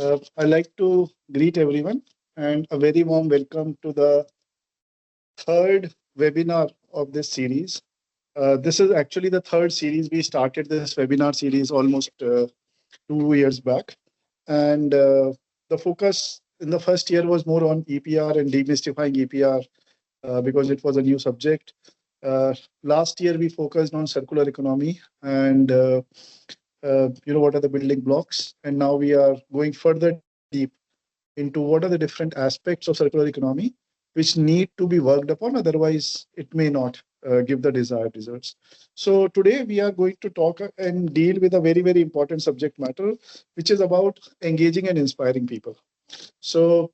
I'd like to greet everyone and a very warm welcome to the third webinar of this series. This is actually the third series. We started this webinar series almost 2 years back. And the focus in the first year was more on EPR and demystifying EPR because it was a new subject. Last year, we focused on circular economy and what are the building blocks. And now we are going further deep into what are the different aspects of circular economy which need to be worked upon. Otherwise, it may not give the desired results. So today we are going to talk and deal with a very, very important subject matter, which is about engaging and inspiring people. So,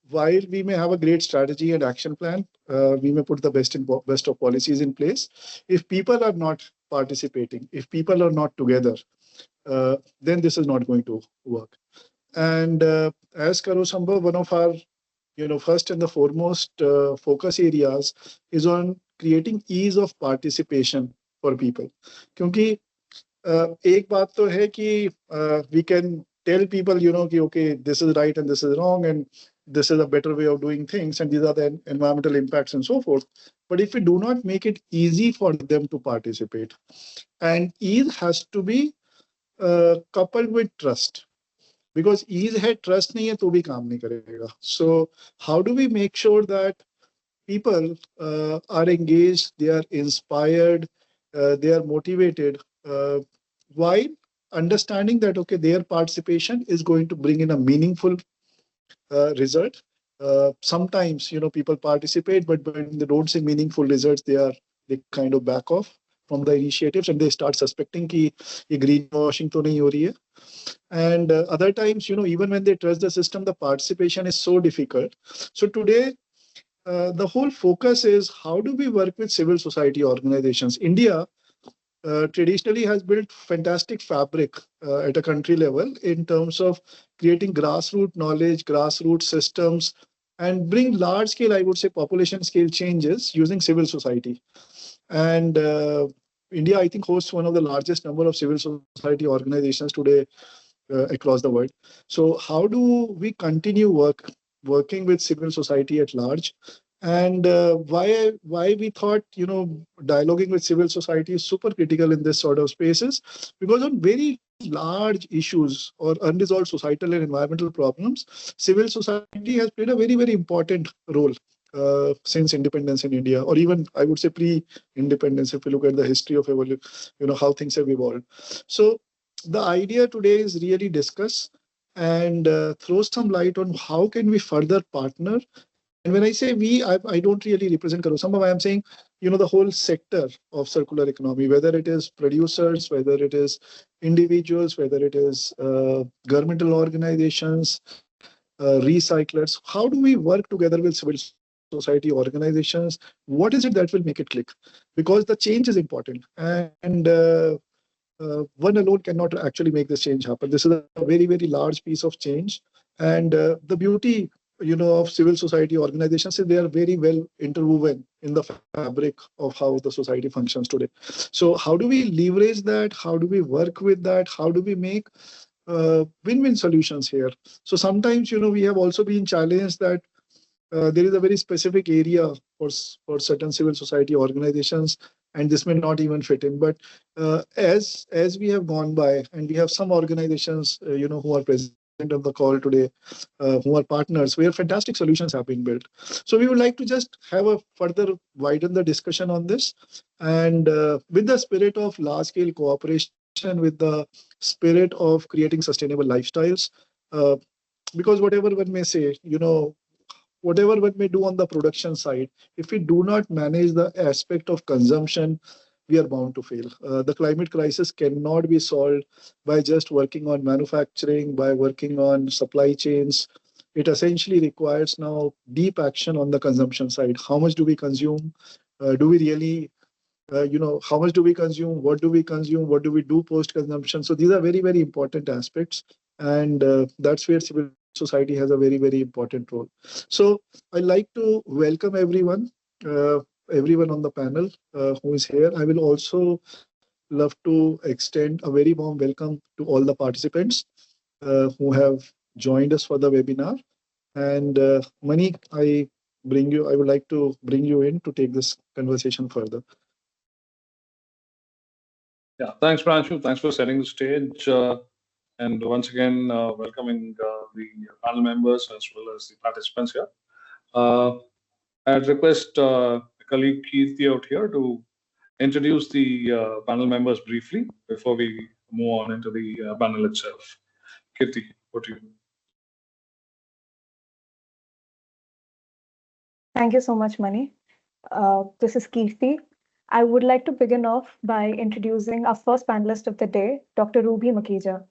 while we may have a great strategy and action plan, we may put the best of policies in place. If people are not participating, if people are not together, then this is not going to work. And as Karo Sambhav, one of our first and the foremost focus areas is on creating ease of participation for people. क्योंकि एक बात तो है कि we can tell people, कि okay, this is right and this is wrong and this is a better way of doing things and these are the environmental impacts and so forth. But if we do not make it easy for them to participate, and ease has to be coupled with trust. Because ease है, trust नहीं है तो भी काम नहीं करेगा. So how do we make sure that people are engaged, they are inspired, they are motivated, while understanding that okay, their participation is going to bring in a meaningful result. Sometimes people participate, but when they don't see meaningful results, they kind of back off from the initiatives and they start suspecting कि ये greenwashing तो नहीं हो रही है. And other times, even when they trust the system, the participation is so difficult. So today, the whole focus is how do we work with civil society organizations? India traditionally has built fantastic fabric at a country level in terms of creating grassroots knowledge, grassroots systems, and bring large scale, I would say, population scale changes using civil society. And India, I think, hosts one of the largest number of civil society organizations today across the world. So how do we continue working with civil society at large? And why we thought, dialoguing with civil society is super critical in this sort of spaces, because on very large issues or unresolved societal and environmental problems, civil society has played a very, very important role since independence in India, or even I would say pre-independence, if you look at the history of evolution, how things have evolved. So the idea today is really discuss and throw some light on how can we further partner. And when I say we, I don't really represent Karo Sambhav. I am saying, the whole sector of circular economy, whether it is producers, whether it is individuals, whether it is governmental organizations, recyclers. How do we work together with civil society organizations? What is it that will make it click? Because the change is important. And one alone cannot actually make this change happen. This is a very, very large piece of change. And the beauty, of civil society organizations is they are very well interwoven in the fabric of how the society functions today. So how do we leverage that? How do we work with that? How do we make win-win solutions here? So sometimes, we have also been challenged that there is a very specific area for certain civil society organizations, and this may not even fit in. But as we have gone by, and we have some organizations, who are present on the call today, who are partners, where fantastic solutions have been built. So we would like to just have a further widen the discussion on this, and with the spirit of large-scale cooperation, with the spirit of creating sustainable lifestyles, because whatever one may say, whatever one may do on the production side, if we do not manage the aspect of consumption, we are bound to fail. The climate crisis cannot be solved by just working on manufacturing, by working on supply chains. It essentially requires now deep action on the consumption side. How much do we consume? Do we really, how much do we consume? What do we consume? What do we do post-consumption? So these are very, very important aspects. And that's where civil society has a very, very important role. So I'd like to welcome everyone on the panel who is here. I will also love to extend a very warm welcome to all the participants. who have joined us for the webinar. And Mani, I would like to bring you in to take this conversation further. Yeah, thanks, Pranshu. Thanks for setting the stage. And once again, welcoming the panel members as well as the participants here. I'd request my colleague Keerthi out here to introduce the panel members briefly before we move on into the panel itself. Keerthi, what do you? Thank you so much, Mani. This is Keerthi. I would like to begin off by introducing our first panelist of the day, Dr. Ruby Makhija.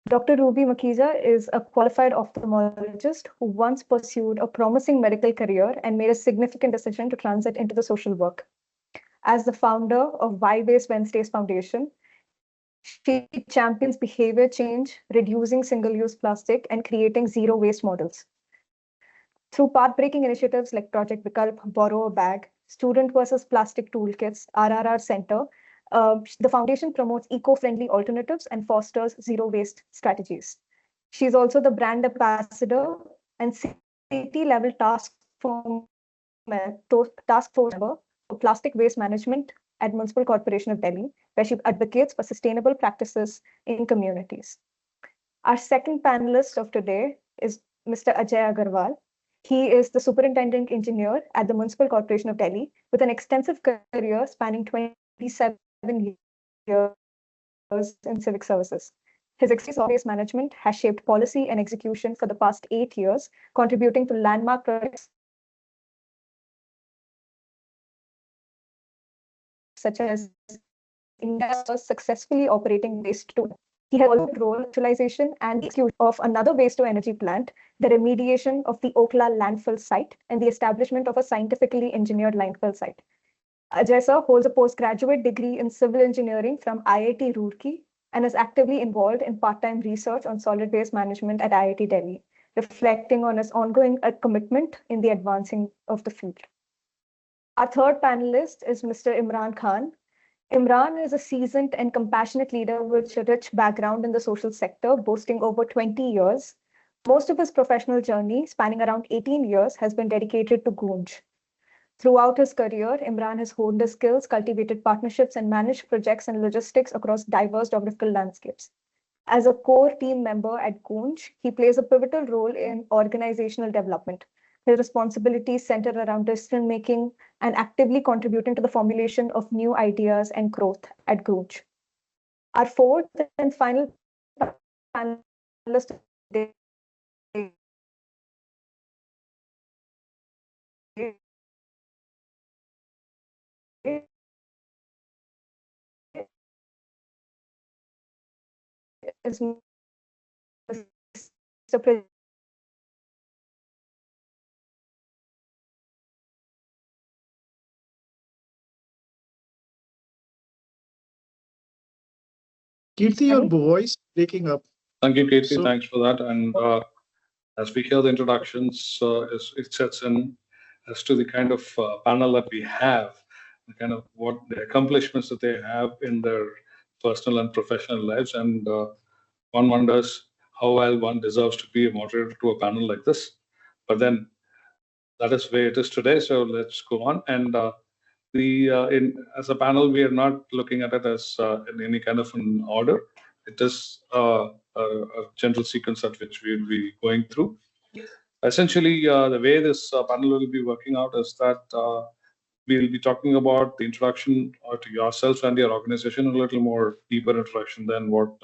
Dr. Ruby Makhija is a qualified ophthalmologist who once pursued a promising medical career and made a significant decision to transit into the social work. As the founder of Why Waste Wednesdays Foundation, she champions behavior change, reducing single-use plastic, and creating zero waste models. Through path-breaking initiatives like Project Vikalp, Borrow a Bag, Student versus Plastic Toolkits, RRR Center, the foundation promotes eco-friendly alternatives and fosters zero-waste strategies. She's also the brand ambassador and city-level task force member for plastic waste management at Municipal Corporation of Delhi, where she advocates for sustainable practices in communities. Our second panelist of today is Mr. Ajay Agarwal. He is the superintendent engineer at the Municipal Corporation of Delhi with an extensive career spanning 27 years in civic services. His experience in waste management has shaped policy and execution for the past 8 years, contributing to landmark projects such as India's first successfully operating waste to. He has also role utilization and the execution of another waste to energy plant, the remediation of the Okla landfill site, and the establishment of a scientifically engineered landfill site. Ajay sir holds a postgraduate degree in civil engineering from IIT Roorkee and is actively involved in part-time research on solid waste management at IIT Delhi, reflecting on his ongoing commitment in the advancing of the field. Our third panelist is Mr. Imran Khan. Imran is a seasoned and compassionate leader with a rich background in the social sector, boasting over 20 years. Most of his professional journey, spanning around 18 years, has been dedicated to Goonj. Throughout his career, Imran has honed his skills, cultivated partnerships, and managed projects and logistics across diverse geographical landscapes. As a core team member at Goonj, he plays a pivotal role in organizational development. His responsibilities center around decision-making and actively contributing to the formulation of new ideas and growth at Goonj. Our fourth and final panelist today is Mr. Kirti, your voice breaking up. Thank you, Keerthi. So- Thanks for that. And as we hear the introductions, it sets in as to the kind of panel that we have, the kind of what the accomplishments that they have in their personal and professional lives. And one wonders how well one deserves to be a moderator to a panel like this. But then that is where it is today. So let's go on. And as a panel, we are not looking at it as in any kind of an order. It is a general sequence at which we'll be going through. Essentially, the way this panel will be working out is that we'll be talking about the introduction to yourselves and your organization, a little more deeper introduction than what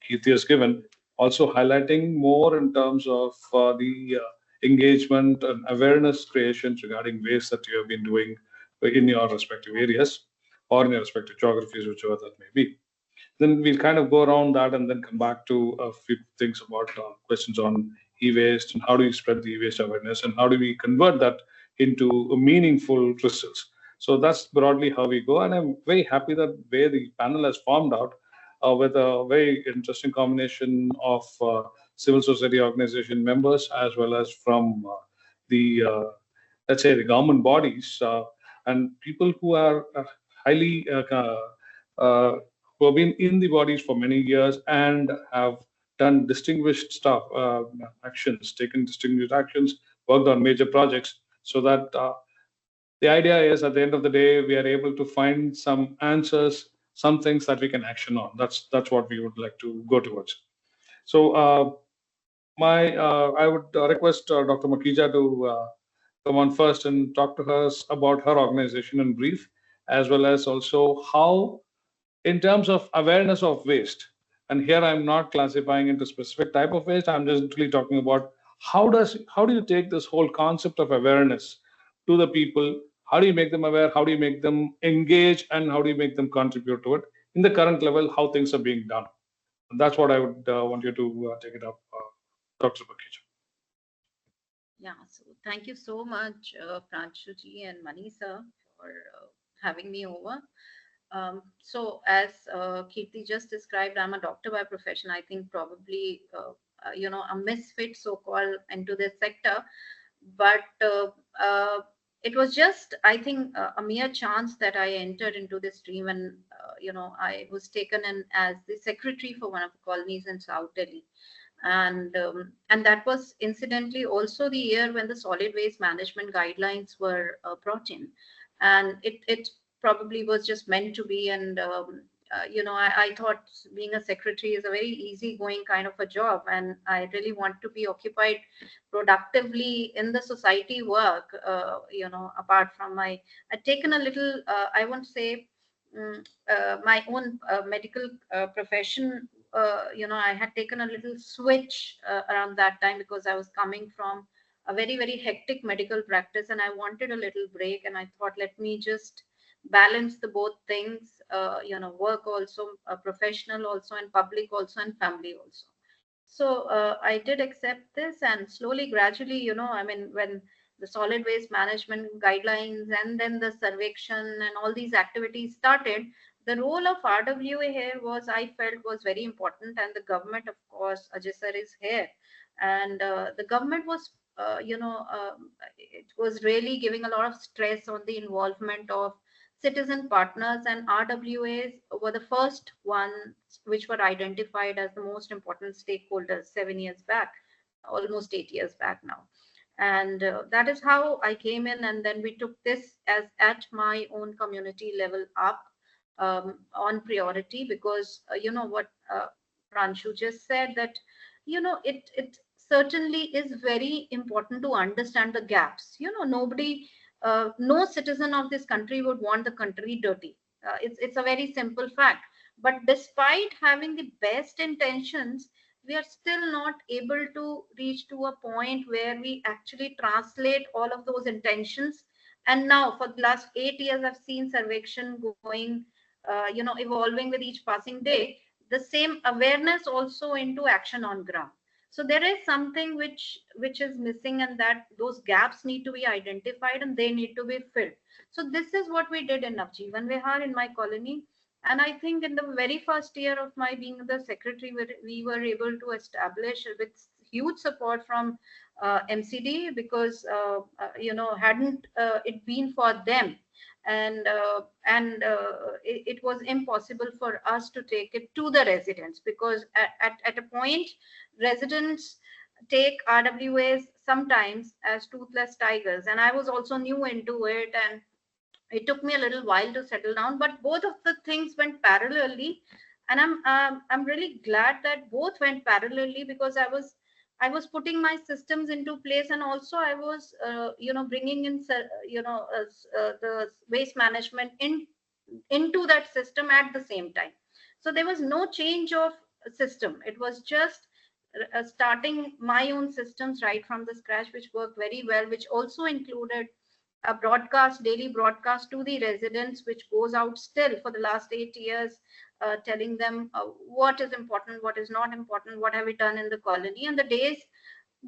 Keerthi has given. Also highlighting more in terms of the engagement and awareness creations regarding waste that you have been doing in your respective areas or in your respective geographies, whichever that may be. Then we'll kind of go around that and then come back to a few things about questions on e-waste and how do you spread the e-waste awareness and how do we convert that into meaningful results. So that's broadly how we go. And I'm very happy that way the panel has formed out with a very interesting combination of civil society organization members as well as from the, let's say, the government bodies and people who are highly who have been in the bodies for many years and have done distinguished stuff, actions, taken distinguished actions, worked on major projects, so that the idea is at the end of the day, we are able to find some answers, some things that we can action on. That's what we would like to go towards. So I would request Dr. Makhija to come on first and talk to us about her organization in brief, as well as also how, in terms of awareness of waste, and here I'm not classifying into specific type of waste, I'm just really talking about how do you take this whole concept of awareness to the people? How do you make them aware? How do you make them engage? And how do you make them contribute to it in the current level, how things are being done? And that's what I would want you to take it up, Dr. Makhija. Yeah, so thank you so much, Pranshu ji and Mani sir, for having me over. So as Kirti just described, I'm a doctor by profession. I think probably, a misfit so-called into this sector, but it was just, I think, a mere chance that I entered into this stream, and I was taken in as the secretary for one of the colonies in South Delhi. And that was incidentally also the year when the solid waste management guidelines were brought in, and it probably was just meant to be. And I thought being a secretary is a very easygoing kind of a job, and I really want to be occupied productively in the society work. Apart from I'd taken a little, I won't say my own medical profession. I had taken a little switch around that time, because I was coming from a very, very hectic medical practice, and I wanted a little break. And I thought, let me just balance the both things, work also, professional also, and public also, and family also. So I did accept this, and slowly, gradually, when the solid waste management guidelines and then the survection and all these activities started, the role of RWA here I felt was very important. And the government, of course, Ajay sir is here, and the government was, it was really giving a lot of stress on the involvement of citizen partners, and RWAs were the first ones which were identified as the most important stakeholders 7 years back, almost 8 years back now. And that is how I came in, and then we took this as at my own community level up on priority, because what Pranshu just said, that it certainly is very important to understand the gaps. Nobody, no citizen of this country would want the country dirty. It's a very simple fact. But despite having the best intentions, we are still not able to reach to a point where we actually translate all of those intentions. And now for the last 8 years, I've seen survection going, evolving with each passing day, the same awareness also into action on ground. So there is something which is missing, and that those gaps need to be identified and they need to be filled. So this is what we did in Navjeevan Vihar in my colony. And I think in the very first year of my being the secretary, we were able to establish, with huge support from MCD, because hadn't it been for them, and it was impossible for us to take it to the residents, because at a point, residents take RWAs sometimes as toothless tigers, and I was also new into it, and it took me a little while to settle down. But both of the things went parallelly, and I'm really glad that both went parallelly, because I was putting my systems into place, and also I was bringing in the waste management into that system at the same time. So there was no change of system. It was just starting my own systems right from the scratch, which worked very well, which also included a daily broadcast to the residents, which goes out still for the last 8 years, telling them what is important, what is not important, what have we done in the colony. And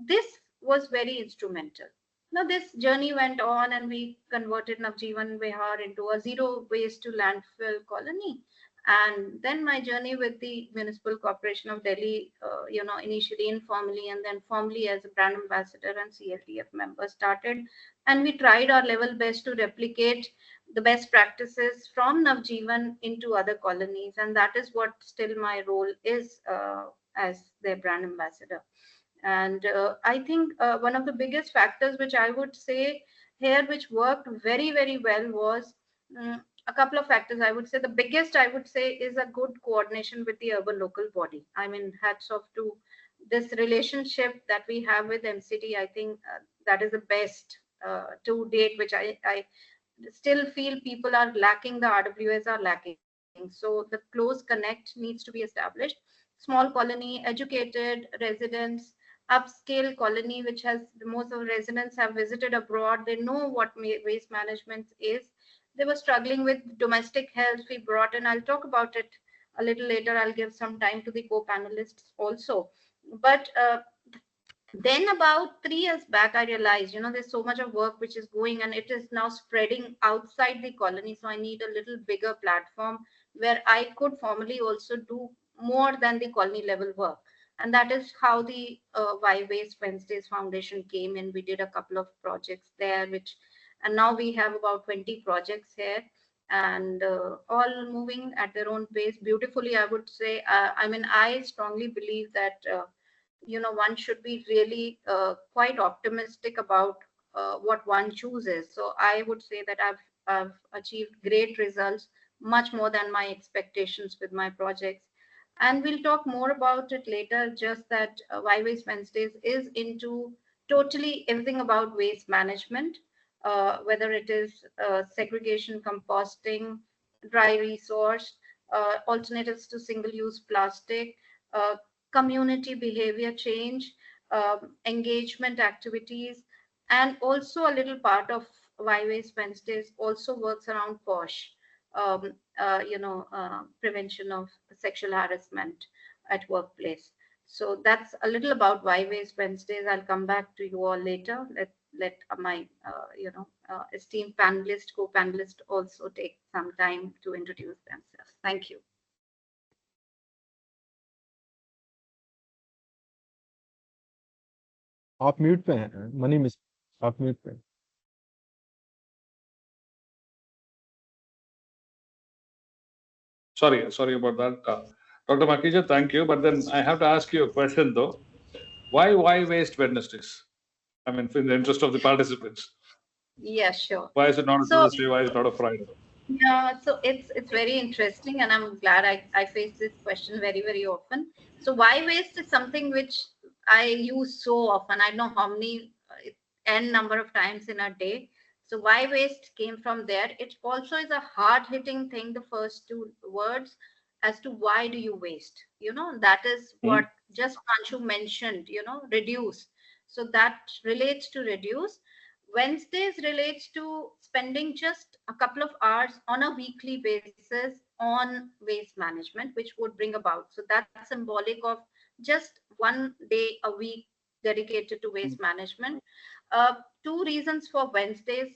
this was very instrumental. Now this journey went on, and we converted Navjeevan Vihar into a zero waste to landfill colony. And then my journey with the Municipal Corporation of Delhi, initially informally and then formally as a brand ambassador and CLTF member started. And we tried our level best to replicate the best practices from Navjeevan into other colonies. And that is what still my role is as their brand ambassador. And I think one of the biggest factors which I would say here, which worked very, very well, was a couple of factors. I would say the biggest, I would say, is a good coordination with the urban local body. I mean, hats off to this relationship that we have with MCD. I think that is the best to date, which I still feel people are lacking, the RWAs are lacking. So the close connect needs to be established. Small colony, educated residents, upscale colony, which has most of the residents have visited abroad. They know what waste management is. They were struggling with domestic health. We brought in, I'll talk about it a little later. I'll give some time to the co-panelists also. But then about 3 years back, I realized, there's so much of work which is going, and it is now spreading outside the colony. So I need a little bigger platform where I could formally also do more than the colony level work. And that is how the Why Waste Wednesdays Foundation came in. We did a couple of projects there, and now we have about 20 projects here, and all moving at their own pace beautifully, I would say. I strongly believe that one should be really quite optimistic about what one chooses. So I would say that I've achieved great results, much more than my expectations with my projects. And we'll talk more about it later, just that Why Waste Wednesdays is into totally everything about waste management, whether it is segregation, composting, dry resource, alternatives to single-use plastic, community behavior change, engagement activities, and also a little part of Why Waste Wednesdays also works around POSH, prevention of sexual harassment at workplace. So that's a little about Why Waste Wednesdays. I'll come back to you all later. Let my esteemed panelist, co-panelist also take some time to introduce themselves. Thank you. आप mute पे हैं money miss आप mute पे Sorry about that. Dr. Makhija, thank you. But then I have to ask you a question though. Why Waste Wednesdays? I mean, in the interest of the participants. Yeah, sure. Why is it not a Thursday? Why is it not a Friday? Yeah, so it's very interesting, and I'm glad I face this question very, very often. So why waste is something which I use so often. I know how many n number of times in a day. So why waste came from there. It also is a hard-hitting thing, the first two words, as to why do you waste? That is what just Pranshu mentioned, reduce. So that relates to reduce. Wednesdays relates to spending just a couple of hours on a weekly basis on waste management, which would bring about. So that's symbolic of just 1 day a week dedicated to waste management. Two reasons for Wednesdays.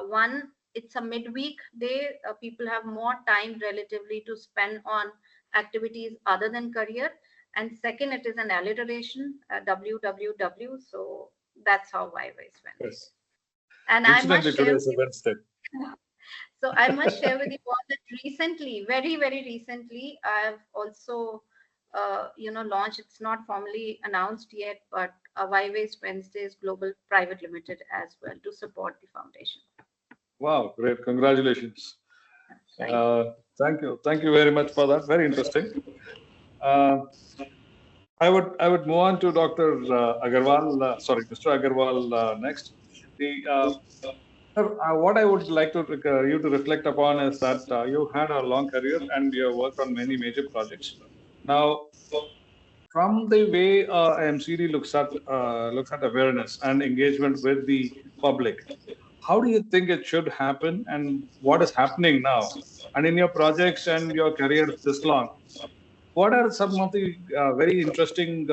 One, it's a midweek day. People have more time relatively to spend on activities other than career. And second, it is an alliteration, WWW. So that's how Why Waste Wednesdays. Yes. And I must share with you, Wednesday. so I must share with you all that recently, very, very recently, I've also launched, it's not formally announced yet, but a Why Waste Wednesdays Global Private Limited as well to support the foundation. Wow, great. Congratulations. Thank you. Thank you very much for that. Very interesting. I would move on to Dr. Agarwal, Mr. Agarwal next. What I would like to you to reflect upon is that you had a long career and you have worked on many major projects. Now, from the way MCD looks at awareness and engagement with the public, how do you think it should happen, and what is happening now? And in your projects and your career this long, what are some of the very interesting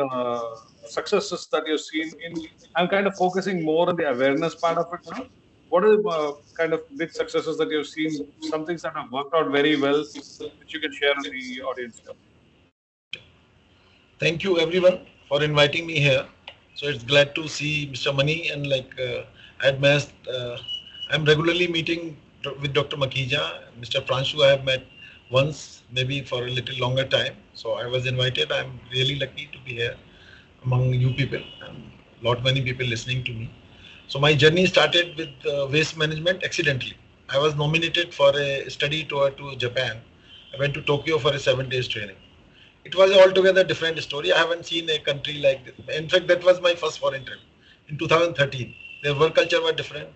successes that you've seen I'm kind of focusing more on the awareness part of it now. What are the kind of big successes that you've seen, some things that have worked out very well, which you can share with the audience? Thank you everyone for inviting me here. So it's glad to see Mr. Mani, and I'm regularly meeting with Dr. Makhija. Mr. Pranshu I have met once, maybe for a little longer time. So I was invited. I'm really lucky to be here among you people and many people listening to me. So my journey started with waste management accidentally. I was nominated for a study tour to Japan. I went to Tokyo for a 7 days training. It was altogether different story. I haven't seen a country like this. In fact, that was my first foreign trip in 2013. Their work culture was different.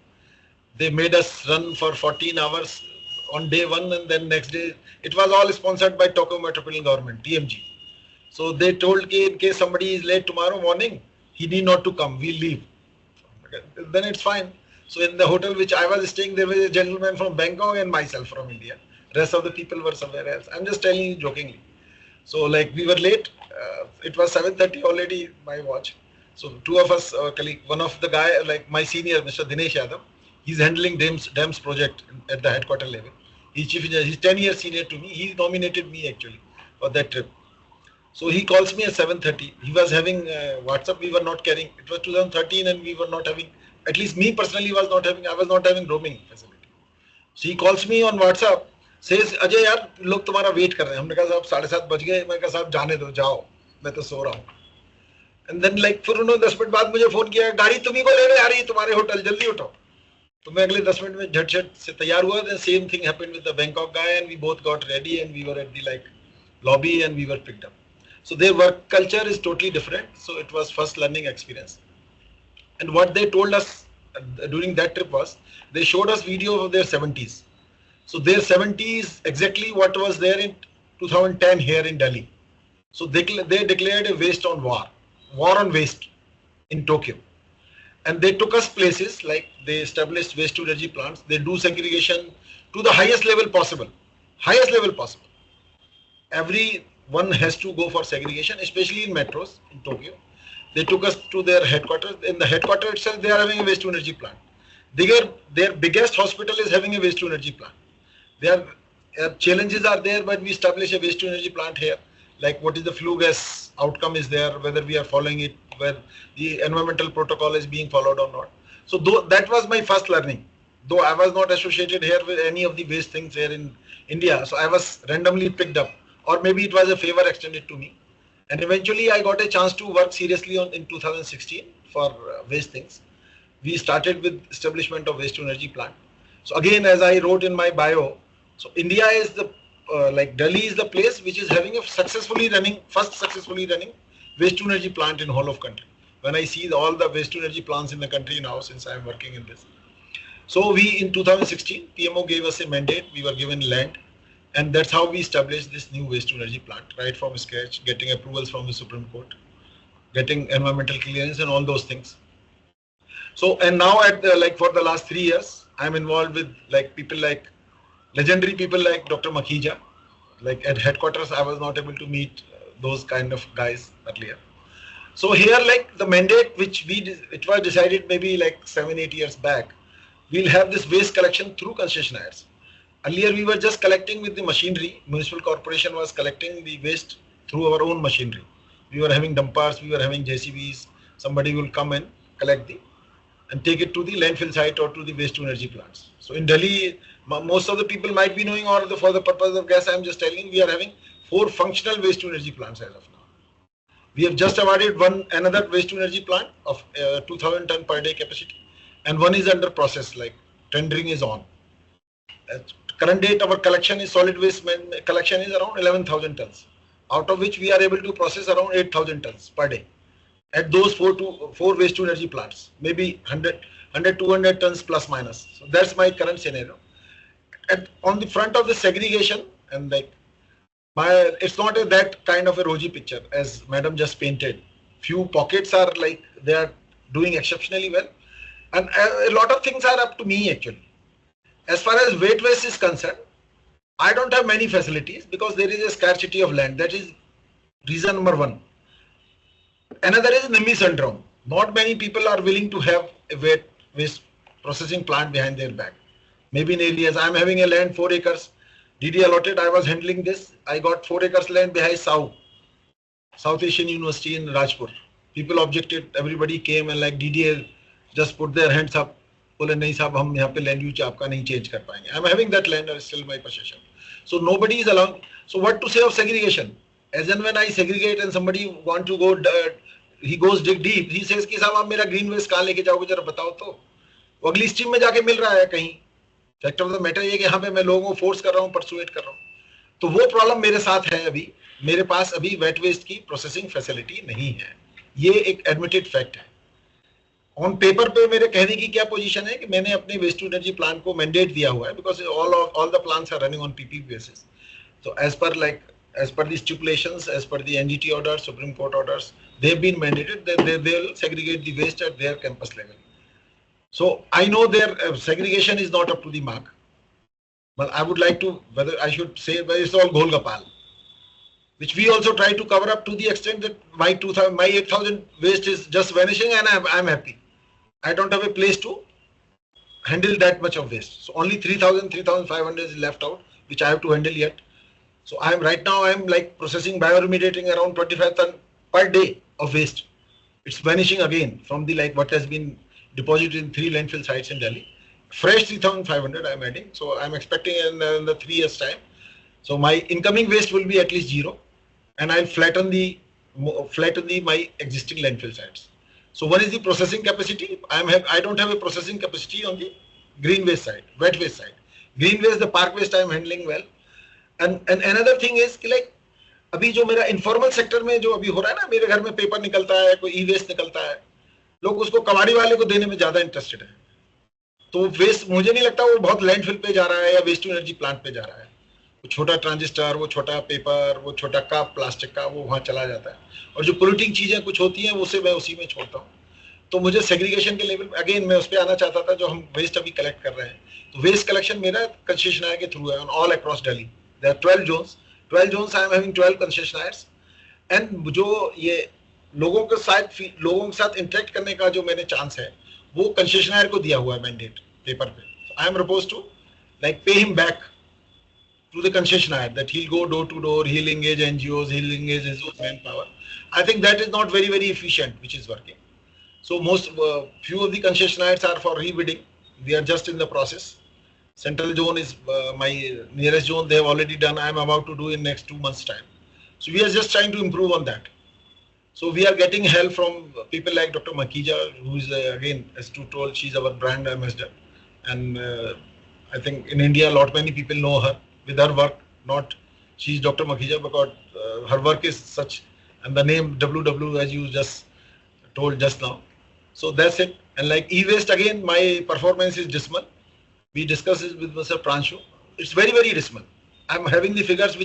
They made us run for 14 hours on day one, and then next day, it was all sponsored by Tokyo Metropolitan Government, TMG. So they told that in case somebody is late tomorrow morning, he need not to come, we'll leave. Okay. Then it's fine. So in the hotel which I was staying, there was a gentleman from Bangkok and myself from India. Rest of the people were somewhere else. I'm just telling you jokingly. So like we were late. It was 7:30 already, my watch. So two of us, colleague, one of the guy, like my senior, Mr. Dinesh Yadav, he's handling DAMS project at the headquarter level. He's chief engineer. He's 10 years senior to me. He nominated me actually for that trip. So he calls me at 7:30. He was having WhatsApp. We were not carrying. It was 2013, and we were not having. At least me personally was not having. I was not having roaming facility. So he calls me on WhatsApp. Says, Ajay यार लोग तुम्हारा wait कर रहे हैं. हमने कहा साहब 7:30 बज गए. मैं कहा साहब जाने दो, जाओ, मैं तो सो रहा हूँ. And then like फिर उन्होंने 10 मिनट बाद मुझे फोन किया, गाड़ी तुम्ही को लेने आ रही है तुम्हारे होटल, जल्दी उठो. तो मैं अगले 10 मिनट में झट से तैयार हुआ. The same thing happened with the Bangkok guy, and we both got ready, and we were at the like lobby, and we were picked up. So their work culture is totally different. So it was first learning experience. And what they told us during that trip was, they showed us video of their 70s. So their 70s exactly what was there in 2010 here in Delhi. So they declared a waste on war on waste in Tokyo. And they took us places like they established waste to energy plants. They do segregation to the highest level possible. Everyone has to go for segregation, especially in metros in Tokyo. They took us to their headquarters. In the headquarters itself, they are having a waste to energy plant. Their biggest hospital is having a waste to energy plant. Their challenges are there, but we establish a waste to energy plant here. Like what is the flue gas outcome is there, whether we are following it, where the environmental protocol is being followed or not. So that was my first learning. Though I was not associated here with any of the waste things here in India, so I was randomly picked up, or maybe it was a favor extended to me. And eventually I got a chance to work seriously in 2016 for waste things. We started with establishment of waste to energy plant. So again, as I wrote in my bio, so India is the like Delhi is the place which is having a first successfully running waste to energy plant in whole of country. When I see all the waste to energy plants in the country now, since I am working in this. So we in 2016, PMO gave us a mandate, we were given land, and that's how we established this new waste to energy plant, right from scratch, getting approvals from the Supreme Court, getting environmental clearance and all those things. So, and now at like for the last 3 years, I'm involved with like people like legendary people like Dr. Makhija. Like at headquarters, I was not able to meet those kind of guys earlier. So here, like the mandate which it was decided maybe like 7-8 years back, we'll have this waste collection through concessionaires. Earlier, we were just collecting with the machinery. Municipal corporation was collecting the waste through our own machinery. We were having dumpers, we were having JCBs. Somebody will come and collect and take it to the landfill site or to the waste to energy plants. So in Delhi, most of the people might be knowing, or for the purpose of gas, I'm just telling, we are having 4 functional waste to energy plants as of now. We have just awarded another waste to energy plant of 2,000 ton per day capacity, and one is under process, like tendering is on. At current date, our collection is solid waste collection is around 11,000 tons, out of which we are able to process around 8,000 tons per day at those 4 waste to energy plants, maybe 100-200 tons plus minus. So that's my current scenario. And on the front of the segregation, and like it's not that kind of a rosy picture as Madam just painted. Few pockets are like they are doing exceptionally well, and a lot of things are up to me actually. As far as wet waste is concerned, I don't have many facilities because there is a scarcity of land. That is reason number one. Another is NIMBY syndrome. Not many people are willing to have a wet waste processing plant behind their back. Maybe in areas, I'm having a land 4 acres. DD allotted, I was handling this. I got 4 acres land behind South Asian University in Rajpur. People objected, everybody came and like DDA just put their hands up. बोले नहीं साहब हम यहाँ पे land use आपका नहीं change कर पाएंगे. I'm having that land still my possession. So nobody is allowing. So what to say of segregation? As and when I segregate and somebody want to go, he goes dig deep. He says कि साहब आप मेरा green waste कहाँ लेके जाओगे जरा बताओ तो. वो अगली stream में जाके मिल रहा है कहीं. Fact of the matter ये कि यहाँ पे मैं लोगों को force कर रहा हूँ, persuade कर रहा हूँ. तो वो problem मेरे साथ है अभी. मेरे पास अभी wet waste की processing facility नहीं है. ये एक admitted fact है. ऑन पेपर पे मेरे कहने की क्या पोजीशन है कि मैंने अपने वेस्ट टू एनर्जी प्लान को मैंडेट दिया हुआ है because all the plans are running on PP basis. So as per the stipulations, as per the NGT order, Supreme Court orders, they've been mandated that they will segregate the waste at their campus level. So I know their segregation is not up to the mark, but I would like to, whether I should say, but it's all Golgapal, which we also try to cover up to the extent that my 8,000 waste is just vanishing, and I'm happy. I don't have a place to handle that much of waste. So only 3,500 is left out, which I have to handle yet. So I'm like processing, bioremediating around 25 ton per day of waste. It's vanishing again from the what has been deposited in 3 landfill sites in Delhi. Fresh 3,500 I'm adding. So I'm expecting in the 3 years time. So my incoming waste will be at least 0, and I'll flatten my existing landfill sites. So what is the processing capacity? I don't have a processing capacity on the green waste side, wet waste side. Green waste, the park waste I'm handling well. And another thing is कि अभी जो मेरा informal sector में जो अभी हो रहा है ना, मेरे घर में पेपर निकलता है, कोई ई वेस्ट निकलता है, लोग उसको कबाड़ी वाले को देने में ज्यादा इंटरेस्टेड है. तो वेस्ट मुझे नहीं लगता वो बहुत लैंडफिल पे जा रहा है या वेस्ट टू एनर्जी प्लांट पे जा रहा है. वो छोटा ट्रांजिस्टर, वो छोटा पेपर, वो छोटा कप प्लास्टिक का, वो वहाँ चला जाता है. और जो पोल्यूटिंग चीजें कुछ होती हैं उसे मैं उसी में छोड़ता हूँ. तो मुझे सेग्रीगेशन के लेवल अगेन मैं उस पर आना चाहता था. जो हम वेस्ट अभी कलेक्ट कर रहे हैं, तो वेस्ट कलेक्शन मेरा कंसेशनर के थ्रू है on all across Delhi. There are 12 zones. 12 zones I am having 12 concessionaires. And जो ये लोगों के साथ इंटरेक्ट करने का जो मैंने चांस है, वो कंसेशनर को दिया हुआ है मैंडेट पेपर पे. I am proposed to pay him back to the concessionaire that he'll go door to door, he'll engage NGOs, he'll engage his own manpower. I think that is not very, very efficient, which is working. So few of the concessionaires are for rebidding. We are just in the process. Central zone is my nearest zone. They have already done. I am about to do in next 2 months time. So we are just trying to improve on that. So we are getting help from people like Dr. Makhija, who is again, as to told, she's our brand ambassador. And I think in India, many people know her with her work. She's Dr. Makhija because her work is such, and the name WW as you just told just now. So that's it. And like e-waste again, my performance is dismal. We discussed this with Mr. Pranshu. It's very, very dismal. I'm having the figures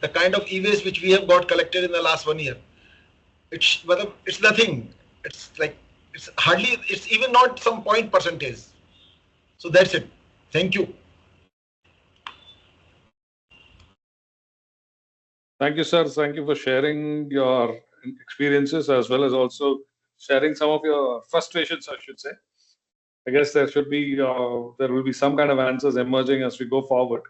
the kind of e-waste which we have got collected in the last 1 year. It's nothing. It's even not some point percentage. So that's it. Thank you. Thank you, sir. Thank you for sharing your experiences as well as also sharing some of your frustrations, I should say. I guess there will be some kind of answers emerging as we go forward.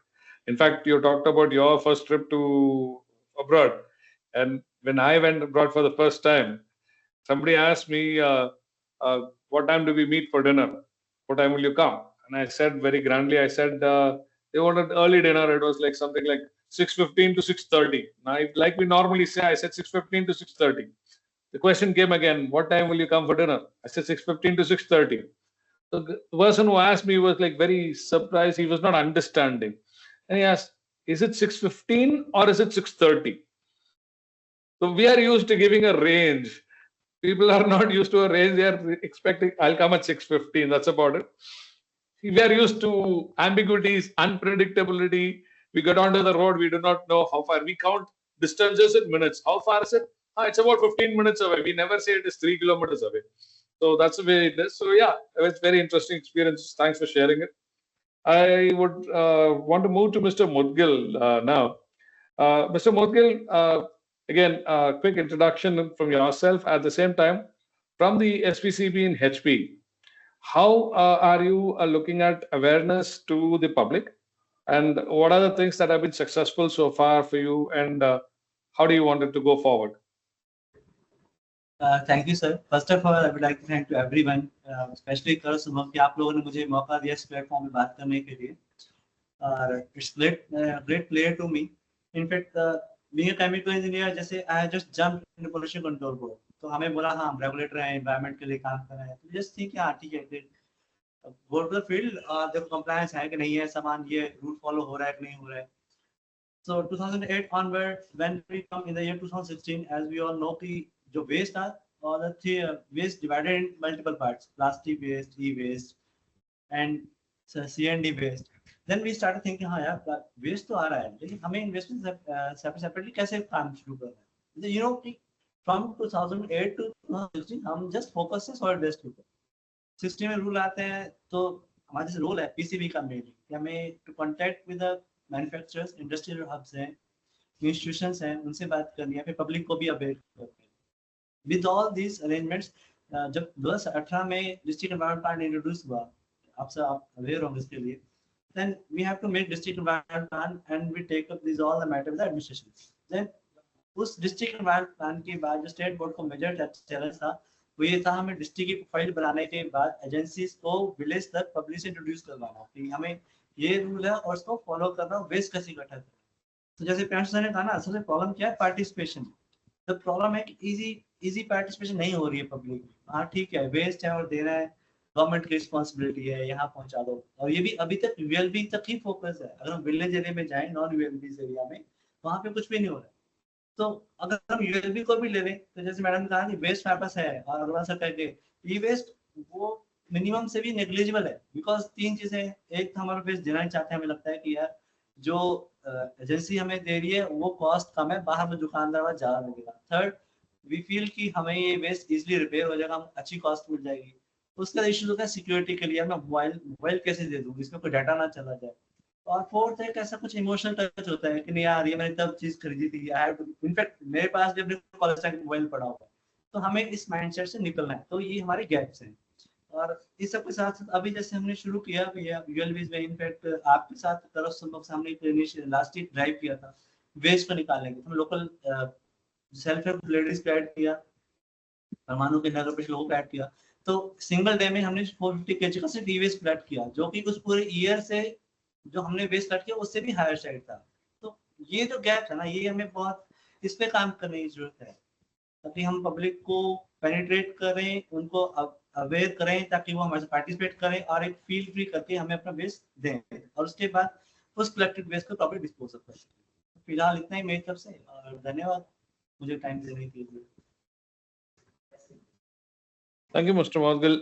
In fact, you talked about your first trip to abroad, and when I went abroad for the first time, somebody asked me, "What time do we meet for dinner? What time will you come?" And I said very grandly, I said they wanted early dinner. It was like something like 6:15 to 6:30. Now, like we normally say, I said 6:15 to 6:30. The question came again, "What time will you come for dinner?" I said 6:15 to 6:30. So the person who asked me was very surprised. He was not understanding. And he asked, "Is it 6:15 or is it 6:30? So we are used to giving a range. People are not used to a range. They are expecting, I'll come at 6:15. That's about it. We are used to ambiguities, unpredictability. We get onto the road. We do not know how far. We count distances in minutes. How far is it? It's about 15 minutes away. We never say it is 3 kilometers away. So that's the way it is. So yeah, it's very interesting experience. Thanks for sharing it. I would want to move to Mr. Moudgil now. Mr. Moudgil, again, a quick introduction from yourself. At the same time, from the SPCB in HP, how are you looking at awareness to the public? And what are the things that have been successful so far for you? And how do you want it to go forward? Thank you, sir. First of all, I would like to thank to everyone, especially Karo Sambhav, कि आप लोगों ने मुझे मौका दिया इस platform में बात करने के लिए. It's great pleasure to me. In fact, being a chemical engineer, जैसे I just jump in pollution control board, तो हमें बोला हाँ हम रेगुलेटर हैं, एनवायरनमेंट के लिए काम कर रहे हैं, तो जस्ट थिंक हाँ ठीक है, गो टू द फील्ड, देखो कंप्लायंस है कि नहीं है, सामान ये रूल फॉलो हो रहा है कि नहीं हो रहा है. So 2008 onward, when we come in the year 2016, as we all know, कि जो waste are, or the waste divided in multiple parts: plastic waste, e-waste, and C&D waste. Then we started thinking, हाँ यार waste तो आ रहा है, लेकिन हमें investment separately कैसे काम शुरू करना है? You know कि from 2008 to 2016 हम just focus से solid waste के ऊपर. 60 में रूल आते हैं, तो हमारे जैसे रूल है पीसीबी का मेनली कि हमें to contact with the manufacturers, industrial hubs हैं, इंस्टीट्यूशंस हैं, उनसे बात करनी है, फिर पब्लिक को भी अवेयर करते हैं. विद ऑल दीज अरेंजमेंट्स, जब 2018 में डिस्ट्रिक्ट एनवायरनमेंट प्लान इंट्रोड्यूस हुआ, आप अवेयर होंगे इसके लिए, then we have to make district environment plan and we take up these all the matter with the administration. Then उस डिस्ट्रिक्ट एनवायरनमेंट प्लान के बाद जो स्टेट बोर्ड को मेजर चैलेंज था, वो ये था हमें डिस्ट्रिक्ट की प्रोफाइल बनाने के बाद एजेंसीज को विलेज तक पब्लिक से इंट्रोड्यूस करवाना कि हमें ये रूल है और उसको फॉलो करना, वेस्ट कैसे इकट्ठा करना. तो जैसे प्रियांशु सर ने कहा ना, सबसे प्रॉब्लम क्या है, पार्टिसिपेशन. द प्रॉब्लम है कि इजी पार्टिसिपेशन नहीं हो रही है पब्लिक. हाँ ठीक है, वेस्ट है और देना है, गवर्नमेंट की रिस्पॉन्सिबिलिटी है, यहाँ पहुंचा दो. और ये भी अभी तक यूएलबी तक ही फोकस है. अगर हम विलेज एरिया में जाए, नॉन यूएलबी एरिया में, वहाँ पे कुछ भी नहीं हो रहा है. तो अगर हम यूएलबी को भी ले लें, तो जैसे मैडम ने कहा कि वेस्ट हमारे पास है, और अगरवाल सर कहते ई वेस्ट वो मिनिमम से भी नेग्लिजिबल है, बिकॉज 3 चीजें. एक तो हमारा वेस्ट देना ही चाहते हैं, हमें लगता है कि यार जो एजेंसी हमें दे रही है वो कॉस्ट कम है, बाहर में दुकानदार वाला ज्यादा लगेगा. थर्ड, वी फील कि हमें ये वेस्ट इजिली रिपेयर हो जाएगा, हम अच्छी कॉस्ट मिल जाएगी. उसका इशू होता है सिक्योरिटी के लिए, मैं मोबाइल कैसे दे दूँ, इसमें कोई डाटा ना चला जाए. और फोर्थ है ऐसा कुछ इमोशनल टच होता है कि नहीं यार ये मैंने तब चीज खरीदी थी, इनफैक्ट मेरे पास भी अपने कॉलेज टाइम मोबाइल पड़ा हुआ है. तो हमें इस माइंडसेट से निकलना है. तो ये हमारे गैप्स हैं. और इस सब के साथ साथ अभी जैसे हमने शुरू किया यूएलबीज में, इनफैक्ट आपके साथ करो संभव से हमने लास्ट ईयर ड्राइव किया था वेस्ट को निकालने के. हम लोकल सेल्फ हेल्प लेडीज को ऐड किया, परमाणु के नगर परिषद लोगों को ऐड किया. तो सिंगल डे में हमने 450 kg का सिर्फ ई वेस्ट कलेक्ट किया, जो कि उस पूरे ईयर से जो हमने वेस्ट कलेक्ट किया उससे भी हायर साइड था. तो ये जो गैप है ना, ये हमें बहुत इस पे काम करने की जरूरत है, ताकि हम पब्लिक को पेनिट्रेट करें, उनको अवेयर करें, ताकि वो हमारे साथ पार्टिसिपेट करें और एक फील फ्री करके हमें अपना वेस्ट दें, और उसके बाद उस कलेक्टेड वेस्ट को प्रॉपर डिस्पोज कर सकें. फिलहाल इतना ही मेरी तरफ से, और धन्यवाद मुझे टाइम देने के लिए. Thank you, Mr. Moudgil.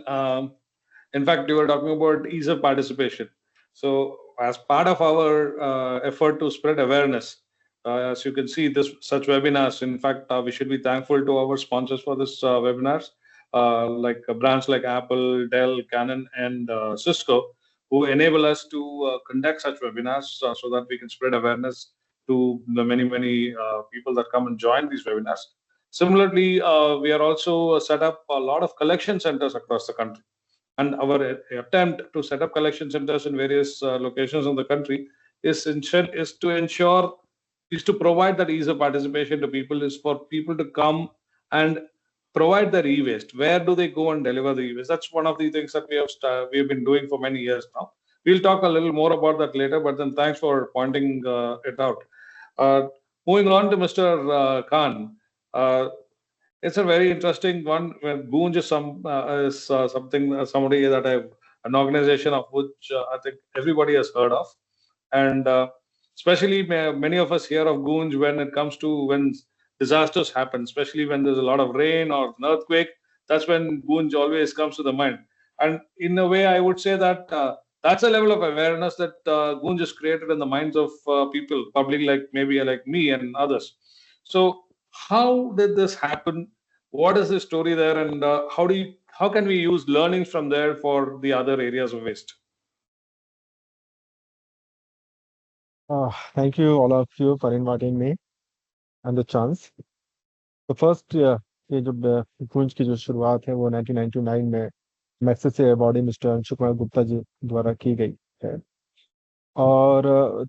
In fact, you were talking about ease of participation. So, as part of our effort to spread awareness, as you can see, such webinars. In fact, we should be thankful to our sponsors for this webinars, like brands like Apple, Dell, Canon, and Cisco, who enable us to conduct such webinars so that we can spread awareness to the many people that come and join these webinars. Similarly, we are also set up a lot of collection centers across the country. And our attempt to set up collection centers in various locations in the country is to provide that ease of participation to people, is for people to come and provide their e-waste. Where do they go and deliver the e-waste? That's one of the things that we have been doing for many years now. We'll talk a little more about that later, but then thanks for pointing it out. Moving on to Mr. Khan. It's a very interesting one. Goonj is somebody that an organization of which I think everybody has heard of, and especially many of us hear of Goonj when it comes to when disasters happen, especially when there's a lot of rain or an earthquake. That's when Goonj always comes to the mind. And in a way, I would say that that's a level of awareness that Goonj has created in the minds of people, public, like me and others. So, how did this happen? What is the story there, and how can we use learnings from there for the other areas of waste? Thank you all of you for inviting me and the chance. तो first ये जो गूंज की जो शुरुआत है वो 1999 में message body mister Anshu Kumar Gupta ji द्वारा की गई है. और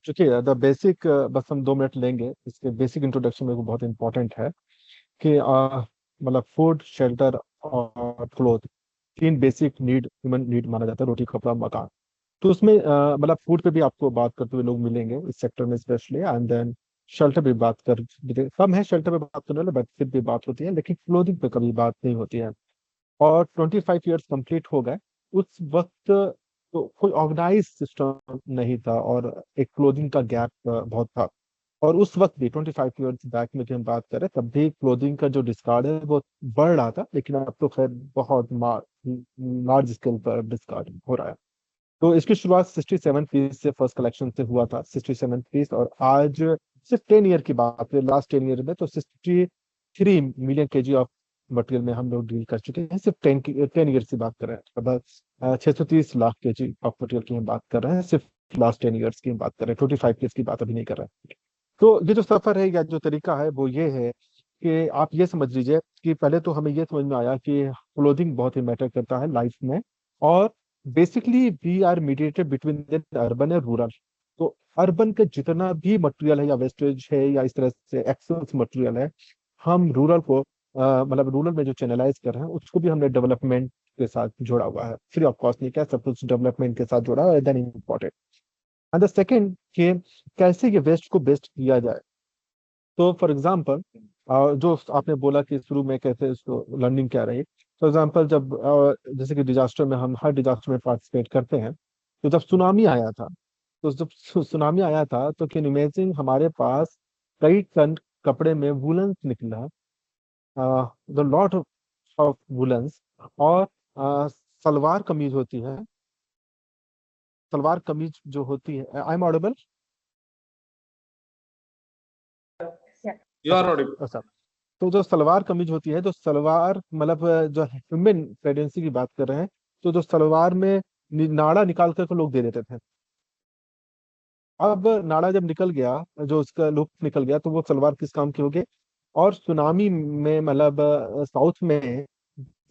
चूंकि द बेसिक बस हम 2 मिनट लेंगे, इसके बेसिक इंट्रोडक्शन में बहुत इंपॉर्टेंट है कि मतलब फूड, शेल्टर और cloth 3 basic need, human need माना जाता है, रोटी, कपड़ा, मकान. तो उसमें मतलब फूड पे भी आपको बात करते हुए लोग मिलेंगे इस सेक्टर में स्पेशली, एंड देन शेल्टर पे बात कम है शेल्टर पे बात करने वाले, बट फिर भी बात होती है, लेकिन क्लोथिंग पे कभी बात नहीं होती है। और 25 ईयर्स कंप्लीट हो गए। उस वक्त तो कोई ऑर्गेनाइज सिस्टम नहीं था और एक क्लोथिंग का गैप बहुत था। और उस वक्त भी 25 ईयर्स बैक में की हम बात करें, तब भी क्लोथिंग का जो डिस्कार्ड है वो बढ़ रहा था, लेकिन अब तो खैर बहुत लार्ज स्केल पर डिस्कार्ड हो रहा है। तो इसकी शुरुआत 67 पीस से फर्स्ट कलेक्शन से हुआ था, 67 पीस। और आज सिर्फ 10 ईयर की बात है, लास्ट 10 ईयर में तो 63 मिलियन केजी ऑफ मटेरियल में हम लोग डील कर चुके हैं। सिर्फ 10 ईयर की बात कर रहे हैं, मतलब 630 लाख केजी ऑफ मटेरियल की हम बात कर रहे हैं, सिर्फ लास्ट 10 ईयर्स की हम बात कर रहे हैं, 25 ईयर्स की बात अभी नहीं कर रहे हैं। तो ये जो सफर है या जो तरीका है वो ये है कि आप ये समझ लीजिए कि पहले तो हमें ये समझ में आया कि क्लोथिंग बहुत ही मैटर करता है लाइफ में। और basically we are mediated between the urban और रूरल। तो अर्बन का जितना भी मटेरियल है या वेस्टेज है या इस तरह से एक्सेस मटेरियल है, हम रूरल को मतलब रूरल में जो चैनलाइज कर रहे हैं उसको भी हमने डेवलपमेंट के साथ जोड़ा हुआ है। फ्री ऑफ कॉस्ट नहीं, क्या सब कुछ डेवलपमेंट के साथ जोड़ा है, then important. And the second कि कैसे ये वेस्ट को बेस्ट किया जाए। तो फॉर एग्जाम्पल जो आपने बोला कि शुरू में कैसे इसको लर्निंग क्या रही, फॉर एग्जाम्पल जब जैसे कि डिजास्टर में हम हर डिजास्टर में पार्टिसिपेट करते हैं। तो जब सुनामी आया था, तो जब सुनामी आया था तो कैन इमेजिन हमारे पास कई टन कपड़े में वुलन्स निकला, द लॉट ऑफ वुलन्स। और सलवार कमीज होती है, सलवार कमीज जो होती है, I am audible? You are audible. अच्छा। तो जो सलवार कमीज होती है, जो सलवार मतलब जो ह्यूमन प्रेगनेंसी की बात कर रहे हैं, तो जो सलवार में नाड़ा निकाल कर के लोग दे देते थे। अब नाड़ा जब निकल गया, जो उसका लुक निकल गया, तो वो सलवार किस काम की हो गई। और सुनामी में मतलब साउथ में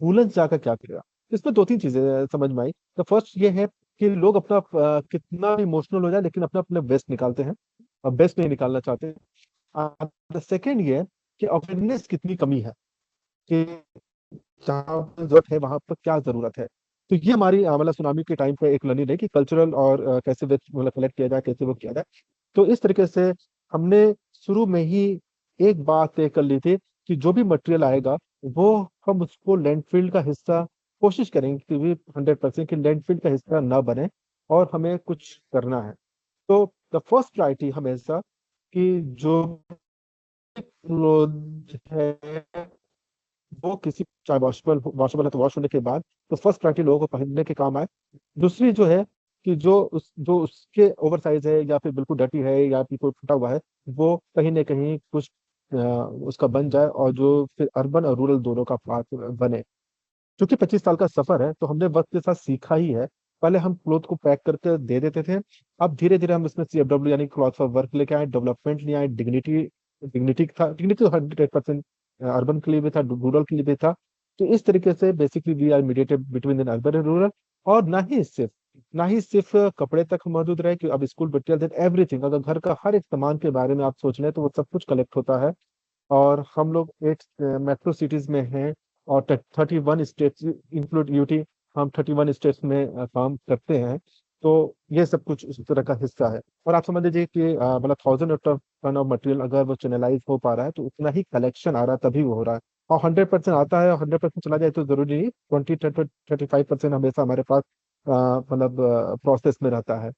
वूलन जाकर क्या करेगा। इसमें दो तीन चीजें समझ में आई। तो फर्स्ट ये है कि लोग अपना कितना भी इमोशनल हो जाए लेकिन अपना अपना बेस्ट निकालते हैं और बेस्ट नहीं निकालना चाहते। सेकेंड ये है कि अवेयरनेस कितनी कमी है कि जहाँ पे जरूरत है वहां पर क्या जरूरत है। तो ये हमारी मतलब सुनामी के टाइम पे एक लर्निंग है कि कल्चरल और कैसे वेस्ट मतलब कलेक्ट किया जाए, कैसे वो किया जाए। तो इस तरीके से हमने शुरू में ही एक बात तय कर ली थी कि जो भी मटेरियल आएगा वो हम उसको लैंडफिल का हिस्सा कोशिश करेंगे कि भी 100% कि लैंडफिल का हिस्सा ना बने और हमें कुछ करना है। तो द फर्स्ट प्रायोरिटी हमेशा कि जो क्लोथ है वो किसी चाहे वॉशेबल वॉशेबल है तो वॉश होने के बाद तो फर्स्ट प्रायोरिटी लोगों को पहनने के काम आए। दूसरी जो है कि जो उसके ओवर साइज है या फिर बिल्कुल डर्टी है या फिर कोई फटा हुआ है, वो कहीं ना कहीं कुछ उसका बन जाए और जो फिर अर्बन और रूरल दोनों का पार्ट बने। क्योंकि 25 साल का सफर है तो हमने वक्त के साथ सीखा ही है। पहले हम क्लोथ को पैक करके दे देते थे, अब धीरे धीरे हम इसमें CFW यानी क्लॉथ फॉर वर्क लेके आए, डेवलपमेंट ले आए, डिग्निटी डिग्निटी था, डिग्निटी तो 100% अर्बन के लिए भी था, रूरल के लिए भी था। तो इस तरीके से basically we are mediated between the urban and rural. और ना ही सिर्फ कपड़े तक मौजूद रहे कि अब स्कूल मटेरियल एवरीथिंग, अगर घर का हर एक सामान के बारे में आप सोच रहे हैं तो वो सब कुछ कलेक्ट होता है। और हम लोग 8 मेट्रो सिटीज में हैं और 31 स्टेट्स इंक्लूड यूटी, हम 31 स्टेट्स में काम करते हैं। तो ये सब कुछ उस तरह का हिस्सा है। और आप समझ लीजिए कि मतलब 1000 टन ऑफ मटेरियल अगर वो चैनलाइज हो पा रहा है तो उतना ही कलेक्शन आ रहा है तभी वो हो रहा है। और 100% आता है और 100% चला जाए तो जरूरी नहीं, 20-35% हमेशा हमारे पास मतलब प्रोसेस में रहता है।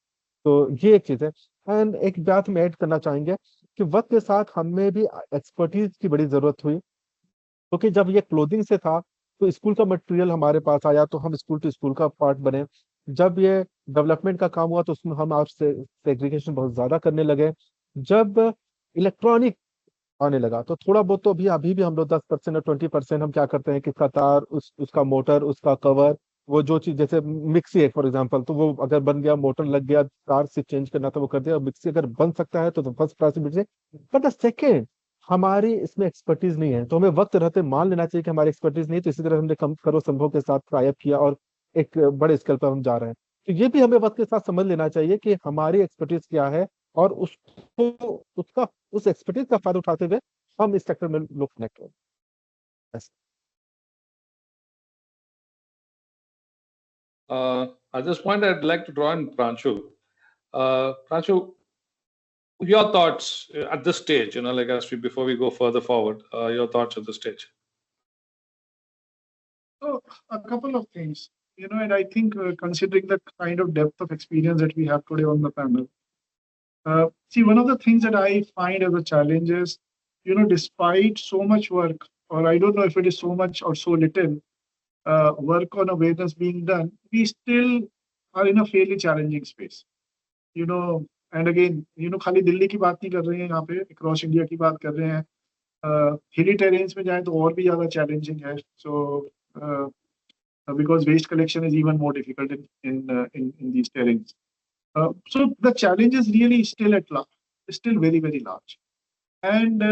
तो ये एक चीज है। एंड एक बात में ऐड करना चाहेंगे कि वक्त के साथ हमें भी एक्सपर्टीज की बड़ी जरूरत हुई। क्योंकि जब ये क्लोथिंग से था तो स्कूल का मटेरियल हमारे पास आया तो हम स्कूल टू स्कूल का पार्ट बने। जब ये डेवलपमेंट का काम हुआ तो उसमें हम आपसे सेग्रीगेशन बहुत ज्यादा करने लगे। जब इलेक्ट्रॉनिक आने लगा तो थोड़ा बहुत तो अभी भी हम लोग 10% और 20% हम क्या करते हैं कि उसका तार उसका मोटर उसका कवर, वो जो चीज जैसे मिक्सी है फॉर एग्जांपल, तो वो अगर बन गया, मोटर लग गया, तार से चेंज करना था वो कर दिया। मिक्सी अगर बन सकता है तो फर्स्ट क्लास में। बट द सेकेंड हमारी इसमें एक्सपर्टीज नहीं है तो हमें वक्त रहते मान लेना चाहिए कि हमारी एक्सपर्टीज नहीं है। तो इसी तरह हमने कम करो संभव के साथ ट्राई अप किया और एक बड़े स्केल पर हम जा रहे हैं। तो ये भी हमें वक्त के साथ समझ लेना चाहिए कि हमारी एक्सपर्टीज क्या है और उसको उसका उस एक्सपर्टीज का फायदा उठाते हुए हम इस सेक्टर में लोग कनेक्ट हो। At this point, I'd like to draw in Pranshu. Pranshu, Your thoughts at this stage, like before we go further forward, your thoughts at this stage. So a couple of things, and I think considering the kind of depth of experience that we have today on the panel, see, one of the things that I find as a challenge is, despite so much work, or I don't know if it is so much or so little work on awareness being done, we still are in a fairly challenging space. And again, खाली दिल्ली की बात नहीं कर रहे हैं यहाँ पे, across India की बात कर रहे हैं. Hilly terrains में जाए तो और भी ज़्यादा challenging है. So because waste collection is even more difficult in these terrains. So the challenge is really still still very, very large. And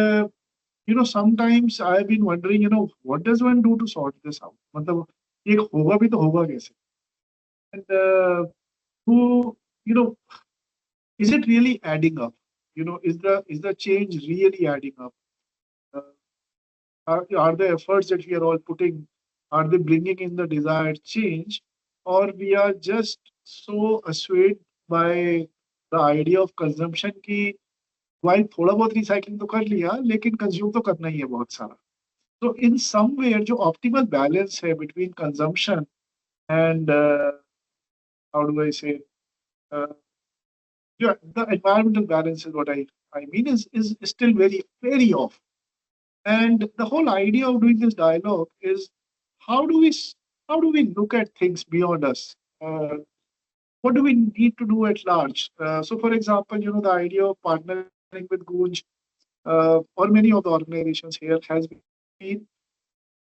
sometimes I've been wondering, what does one do to sort this out? मतलब ये होगा भी तो होगा कैसे? And who, is it really adding up? Is the change really adding up? Are the efforts that we are all putting, are they bringing in the desired change, or we are just so swayed by the idea of consumption कि while थोड़ा बहुत recycling तो कर लिया, लेकिन consume तो करना ही है बहुत सारा. So in some way जो optimal balance है between consumption and how do I say, yeah, the environmental balance is what I mean is still very, very off. And the whole idea of doing this dialogue is how do we look at things beyond us? What do we need to do at large? So, for example, the idea of partnering with Goonj or many of the organizations here has been,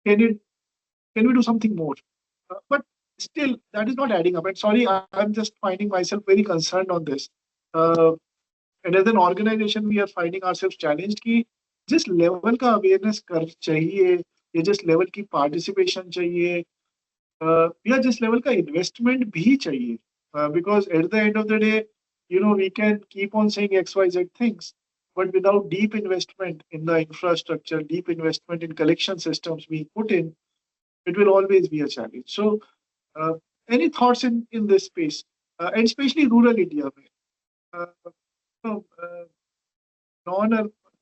can we do something more? But still, that is not adding up. And sorry, I'm just finding myself very concerned on this. And as an organization, we are finding ourselves challenged कि जिस level का awareness कर चाहिए या जिस level की participation चाहिए या जिस लेवल का इन्वेस्टमेंट भी चाहिए, because at the end of the day, we can keep on saying XYZ things, but without deep investment in the infrastructure, deep investment in collection systems being put in, it will always be a challenge. So, any thoughts in this space, and especially rural India?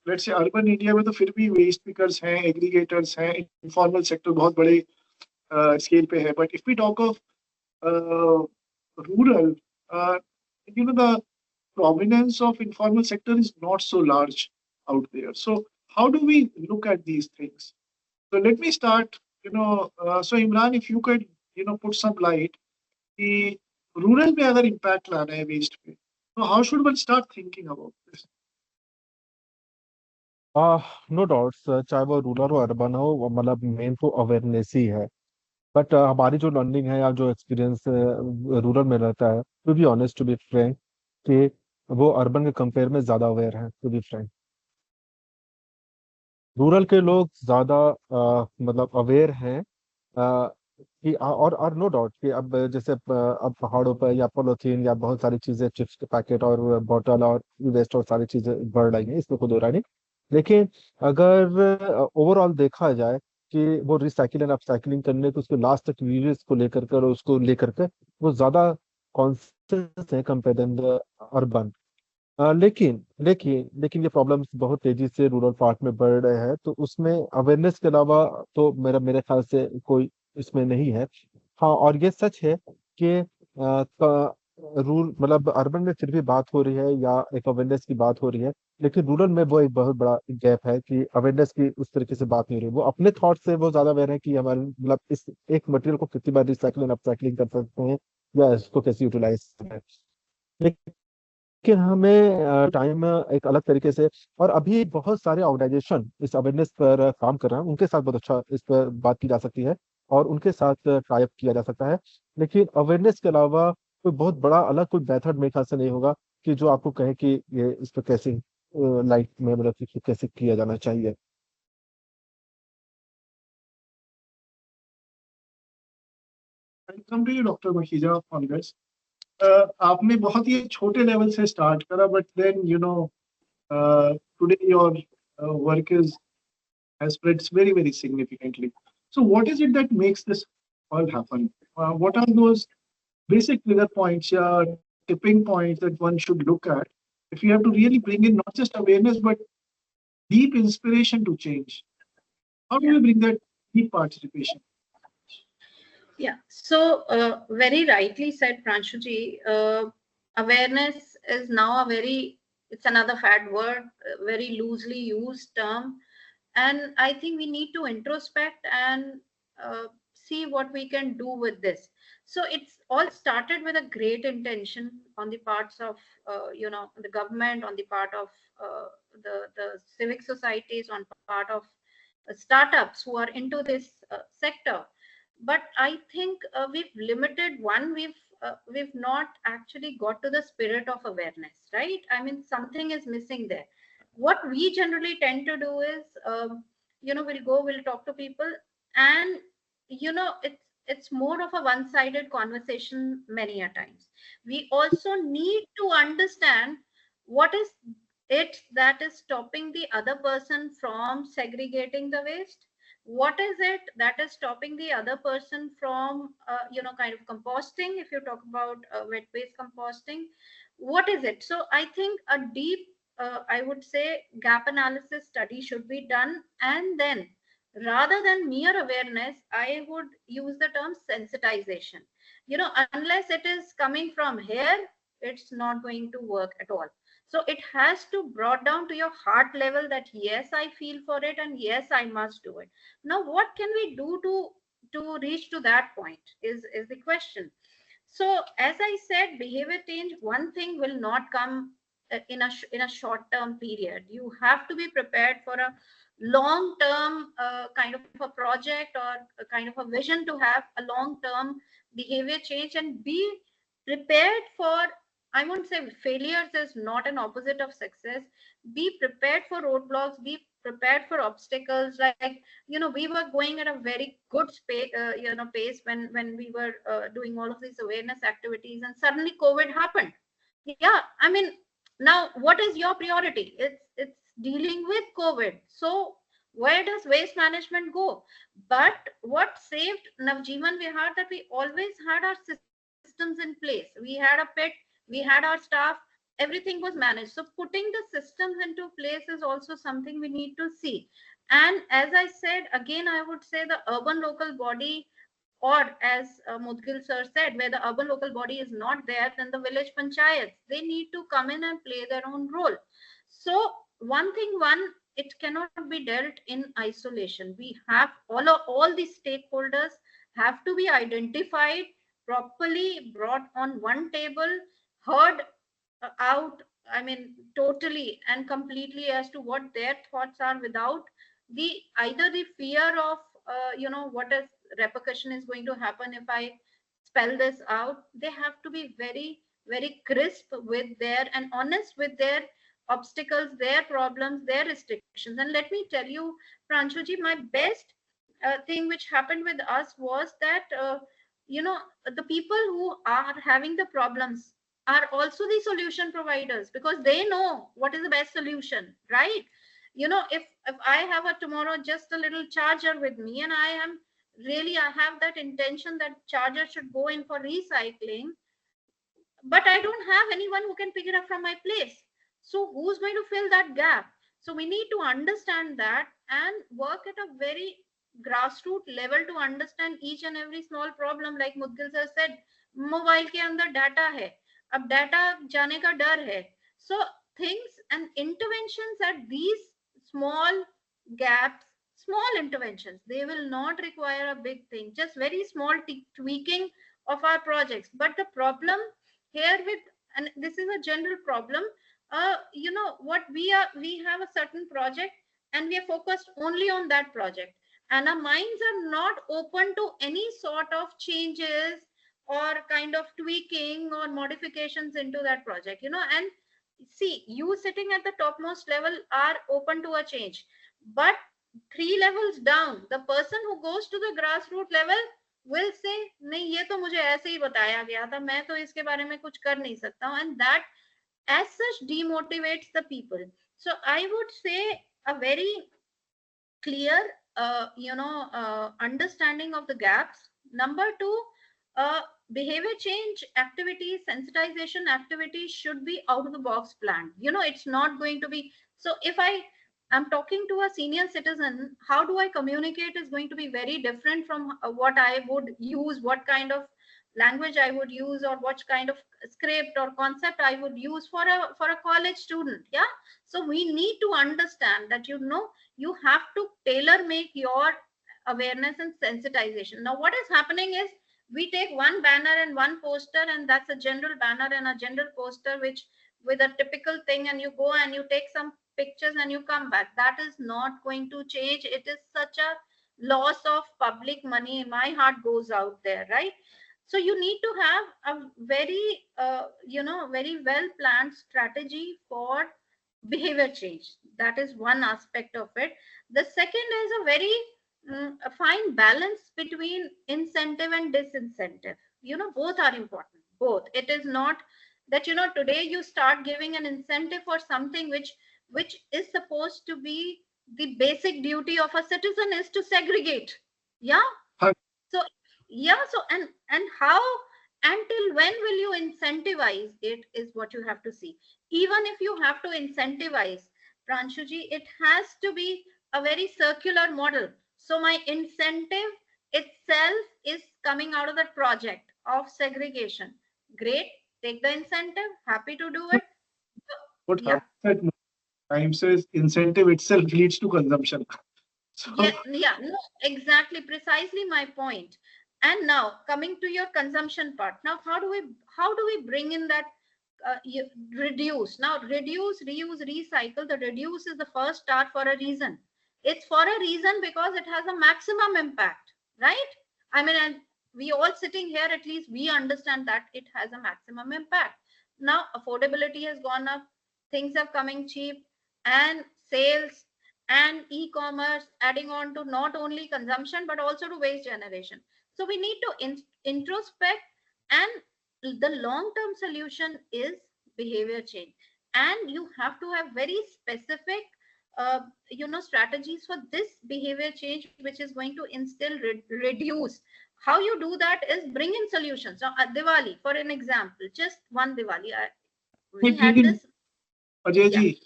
Let's say urban India में तो फिर भी waste pickers हैं, aggregators हैं, informal sector बहुत बड़े scale पे है. But if we talk of rural, the prominence of informal sector is not so large out there. So how do we look at these things? So let me start. So Imran, if you could, put some light, कि rural में अगर impact लाना है waste पे, so how should one start thinking about this? No doubts, चाहे वो rural हो urban हो, वो मतलब मेन तो अवेयरनेस ही है. बट हमारी जो लर्निंग है या जो एक्सपीरियंस रूरल में रहता है, to be honest, to be frank, कि वो अर्बन के कंपेयर में ज़्यादा अवेयर हैं. टू बी फ्रैंक, रूरल के लोग ज़्यादा मतलब अवेयर हैं कि और नो डाउट कि अब जैसे अब पहाड़ों पर या पॉलीथीन या बहुत सारी चीज़ें, चिप्स के पैकेट और बॉटल और वेस्ट और सारी चीज़ें बढ़ रही हैं, इसमें कोई दो राय नहीं. लेकिन अगर ओवरऑल देखा जाए कि वो रिसाइकिल एंड अपसाइकिलिंग करने को, उसको लास्ट तक यूजेस को लेकर कर उसको लेकर के वो ज़्यादा कॉन्शियस है कंपेयर देन द अर्बन. लेकिन ये प्रॉब्लम्स बहुत तेजी से रूरल पार्ट में बढ़ रहे हैं, तो उसमें अवेयरनेस के अलावा तो मेरे ख्याल से कोई इसमें नहीं है. हाँ, और ये सच है कि रूल मतलब अर्बन में फिर भी बात हो रही है या एक अवेयरनेस की बात हो रही है, लेकिन रूरल में वो एक बहुत बड़ा गैप है कि अवेयरनेस की उस तरीके से बात नहीं हो रही. वो अपने थॉट से वो ज्यादा अवेयर है कि हमारे मतलब इस एक मटेरियल को कितनी बार रिसाइकिल एंड अपसाइकिलिंग कर सकते हैं या इसको कैसे यूटिलाइज करें. लेकिन हमें टाइम एक अलग तरीके से, और अभी बहुत सारे ऑर्गेनाइजेशन इस अवेयरनेस पर काम कर रहे हैं, उनके साथ बहुत अच्छा इस पर बात की जा सकती है और उनके साथ ट्राई अप किया जा सकता है. लेकिन अवेयरनेस के अलावा कोई बहुत बड़ा अलग कोई मेथड मेरे ख्याल से नहीं होगा कि जो आपको कहे कि ये इस पर कैसे लाइफ में मतलब कि कैसे किया जाना चाहिए. I'll come to you, Dr. Makhija, on this. आपने बहुत ही छोटे लेवल से स्टार्ट करा, but then today your work has spread very, very significantly. So what is it that makes this all happen? What are those basic trigger points or tipping points that one should look at if you have to really bring in not just awareness, but deep inspiration to change, how do you bring that deep participation? Yeah, so very rightly said, Pranshuji. Awareness is now it's another fad word, very loosely used term. And I think we need to introspect and see what we can do with this. So it's all started with a great intention on the parts of, the government, on the part of the civic societies, on part of startups who are into this sector. But I think we've limited one. We've not actually got to the spirit of awareness, right? I mean, something is missing there. What we generally tend to do is, we'll talk to people, and it's more of a one-sided conversation many a times. We also need to understand what is it that is stopping the other person from segregating the waste. What is it that is stopping the other person from kind of composting, if you talk about wet waste composting? What is it? So I think a deep I would say gap analysis study should be done, and then rather than mere awareness, I would use the term sensitization. Unless it is coming from here, it's not going to work at all. So it has to brought down to your heart level that yes, I feel for it, and yes, I must do it. Now what can we do to reach to that point is the question. So as I said, behavior change, one thing will not come in a short term period. You have to be prepared for a long term kind of a project, or a kind of a vision to have a long term behavior change, and be prepared for, I won't say failures is not an opposite of success. Be prepared for roadblocks, be prepared for obstacles. Like, we were going at a very good pace when we were doing all of these awareness activities, and suddenly COVID happened. Yeah, I mean, now what is your priority? It's dealing with COVID. So where does waste management go? But what saved Navjeevan Vihar, that we always had our systems in place. We had a pit, we had our staff, everything was managed. So putting the systems into place is also something we need to see. And as I said, again, I would say the urban local body, or as Moudgil sir said, where the urban local body is not there, then the village panchayats, they need to come in and play their own role. So it cannot be dealt in isolation. We have all the stakeholders have to be identified, properly brought on one table, heard out, I mean, totally and completely as to what their thoughts are, without the either the fear of what is repercussion is going to happen if I spell this out. They have to be very, very crisp with their, and honest with their obstacles, their problems, their restrictions. And let me tell you, Pranshuji, my best thing which happened with us was that the people who are having the problems are also the solution providers, because they know what is the best solution, right? If I have a tomorrow just a little charger with me, and I have that intention that charger should go in for recycling, but I don't have anyone who can pick it up from my place. So who's going to fill that gap? So we need to understand that and work at a very grassroots level to understand each and every small problem. Like Moudgil sir said, mobile ke andar data hai, ab data जाने का डर है. So things and interventions at these small gaps, small interventions, they will not require a big thing, just very small tweaking of our projects. But the problem here with, and this is a general problem, what we have a certain project, and we are focused only on that project, and our minds are not open to any sort of changes or kind of tweaking or modifications into that project. And see, you sitting at the topmost level are open to a change, but 3 levels down, the person who goes to the grassroots level will say, नहीं, ये तो मुझे ऐसे ही बताया गया था, मैं तो इसके बारे में कुछ कर नहीं सकता हूं, and that as such demotivates the people. So I would say a very clear understanding of the gaps. Number two, behavior change activities, sensitization activities should be out of the box planned. It's not going to be, so if I'm talking to a senior citizen, how do I communicate is going to be very different from what I would use, what kind of language I would use, or what kind of script or concept I would use for a college student. Yeah. So we need to understand that, you have to tailor make your awareness and sensitization. Now, what is happening is, we take one banner and one poster, and that's a general banner and a general poster, which with a typical thing, and you go and you take some pictures and you come back. That is not going to change. It is such a loss of public money. My heart goes out there, right? So you need to have a very very well planned strategy for behavior change. That is one aspect of it. The second is a very a fine balance between incentive and disincentive. Both are important. Both. It is not that today you start giving an incentive for something which is supposed to be the basic duty of a citizen, is to segregate. Yeah. Huh. So yeah. So and how, until when will you incentivize it, is what you have to see. Even if you have to incentivize, Pranshuji, it has to be a very circular model. So my incentive itself is coming out of the project of segregation. Great, take the incentive, happy to do it. What Yeah. happens at times is incentive itself leads to consumption. So, Yeah, no, exactly, precisely my point. And now coming to your consumption part. Now, how do we bring in that reduce? Now, reduce, reuse, recycle. The reduce is the first start for a reason. It's for a reason because it has a maximum impact, right? I mean, and we all sitting here, at least we understand that it has a maximum impact. Now, affordability has gone up, things are coming cheap, and sales and e-commerce adding on to not only consumption but also to waste generation. So we need to introspect, and the long-term solution is behavior change. And you have to have very specific strategies for this behavior change, which is going to instill reduce. How you do that is bring in solutions. Now, Diwali, for an example, just one Diwali, we had this. Ajay ji,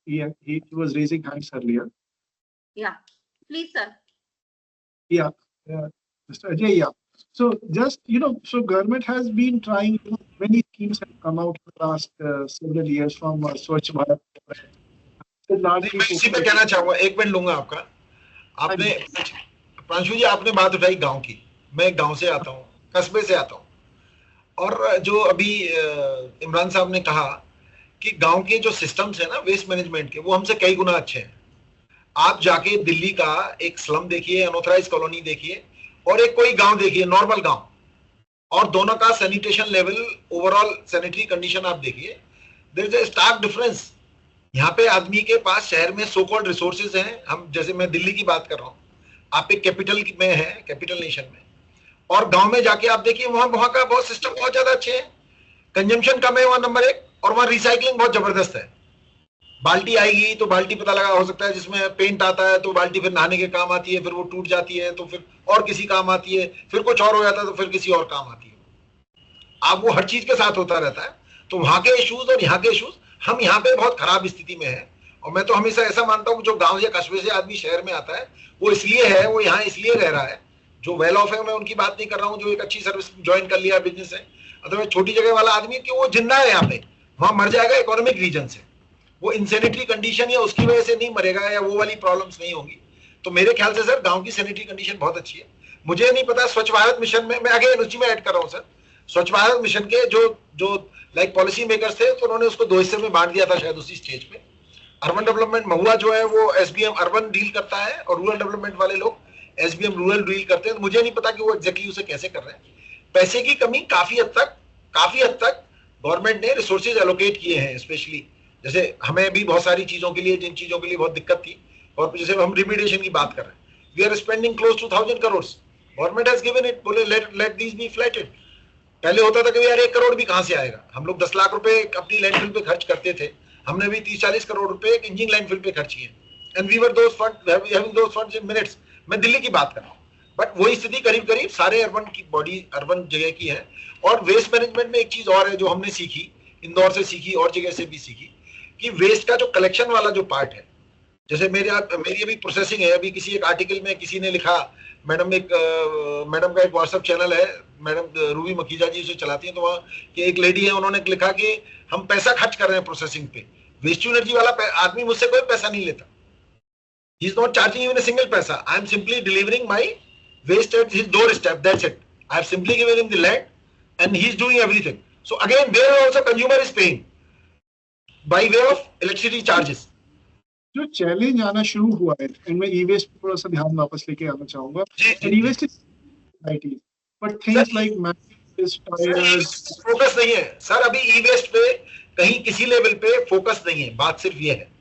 he was raising hands earlier. Yeah, please, sir. Yeah, Mr. Ajay, yeah. So just, so government has been trying, many schemes have come out in the last several years from Swachh Bharat. मैं इसी पे कहना चाहूंगा, एक minute लूंगा आपका. आपने, प्रांशु जी, आपने बात उठाई गांव की. मैं गांव से आता हूं, कस्बे से आता हूं, और जो अभी इमरान साहब ने कहा कि गांव के जो सिस्टम्स है ना वेस्ट मैनेजमेंट के, वो हमसे कई गुना अच्छे हैं. आप जाके दिल्ली का एक स्लम देखिए, अनऑथराइज्ड कॉलोनी देखिए, और एक कोई गांव देखिए, नॉर्मल गांव, और दोनों का sanitation level, overall sanitary condition आप देखिए. There is a stark difference. यहाँ पे आदमी के पास शहर में सो कॉल्ड रिसोर्सेज हैं. हम, जैसे मैं दिल्ली की बात कर रहा हूँ, आप एक कैपिटल में है, कैपिटल नेशन में, और गांव में जाके आप देखिए, वहां का बहुत सिस्टम बहुत ज्यादा अच्छे हैं. कंजम्पशन कम है वहां, नंबर एक, और वहां रिसाइकलिंग बहुत जबरदस्त है. बाल्टी आएगी तो बाल्टी पता लगा, हो सकता है जिसमें पेंट आता है तो बाल्टी फिर नहाने के काम आती है, फिर वो टूट जाती है तो फिर और किसी काम आती है, फिर कुछ और हो जाता है तो फिर किसी और काम आती है. आप वो हर चीज के साथ होता रहता है. तो वहां के इश्यूज और यहाँ के इश्यूज, हम यहाँ पे बहुत खराब स्थिति में है. और मैं तो हमेशा ऐसा मानता हूँ कि जो गांव या कस्बे से आदमी शहर में आता है, वो इसलिए है, वो यहाँ इसलिए रह रहा है. जो वेल ऑफ है, मैं उनकी बात नहीं कर रहा हूँ, जो एक अच्छी सर्विस ज्वाइन कर लिया, बिजनेस है. अदरवाइज छोटी जगह वाला आदमी कि वो जिंदा है यहाँ पे, वहां मर जाएगा इकोनॉमिक रीजन से. वो इनसैनिटरी कंडीशन या उसकी वजह से नहीं मरेगा, या वो वाली प्रॉब्लम्स नहीं होंगी. तो मेरे ख्याल से सर गांव की सैनिटरी कंडीशन बहुत अच्छी है. मुझे नहीं पता स्वच्छ भारत मिशन में, मैं अगेन उसी में ऐड कर रहा हूँ सर, स्वच्छ भारत मिशन के जो लाइक पॉलिसी मेकर्स थे, तो उन्होंने उसको 2 हिस्से में बांट दिया था शायद उसी स्टेज पे. अर्बन डेवलपमेंट महुआ जो है वो एसबीएम अर्बन डील करता है, और रूरल डेवलपमेंट वाले लोग एसबीएम रूरल डील करते हैं. मुझे नहीं पता कि वो एग्जैक्टली उसे कैसे कर रहे हैं. पैसे की कमी काफी हद तक गवर्नमेंट ने रिसोर्सेज एलोकेट किए हैं. स्पेशली जैसे हमें भी बहुत सारी चीजों के लिए, जिन चीजों के लिए बहुत दिक्कत थी, और जैसे हम रिमीडिएशन की बात कर रहे हैं, we are spending close to 1000 crore. Government has given it, बोले लेट दीज बी फ्लैटेड. पहले होता था कि यार 1 करोड़ भी कहां से आएगा. हम लोग 10 लाख रुपए अपनी लैंडफिल पे खर्च करते थे. हमने भी 30-40 करोड़ रुपए एक इंजीनियरिंग लैंडफिल पे खर्च किए, and we were those funds, having those funds in minutes. मैं दिल्ली की बात कर रहा हूँ. बट वही स्थिति करीब करीब सारे अर्बन की बॉडी अर्बन जगह की है। और वेस्ट मैनेजमेंट में एक चीज और है जो हमने सीखी, इंदौर से सीखी और जगह से भी सीखी, कि वेस्ट का जो कलेक्शन वाला जो पार्ट है, जैसे मेरी अभी प्रोसेसिंग है, अभी किसी एक आर्टिकल में किसी ने लिखा, मैडम का एक व्हाट्सएप चैनल है, मैडम रूबी मखीजा जी से चलाती हैं, तो वहाँ की एक लेडी है, उन्होंने लिखा कि हम पैसा खर्च कर रहे हैं प्रोसेसिंग पे, वेस्ट टू एनर्जी वाला आदमी मुझसे कोई पैसा नहीं लेता, he is not charging even a single पैसा, I am simply delivering my waste at his doorstep, that's it. I have simply given him the land and he is doing everything. So again, there also consumer is paying by way of electricity charges. जो challenge आना शुरू हुआ है, and मैं e-waste पर थोड़ा सा ध्यान वापस लेके आना चाहूंगा, and e-waste is IT, but things like mattress, tyres, focus नहीं है सर, अभी ई-वेस्ट पे कहीं किसी लेवल पे फोकस नहीं है, बात सिर्फ ये है।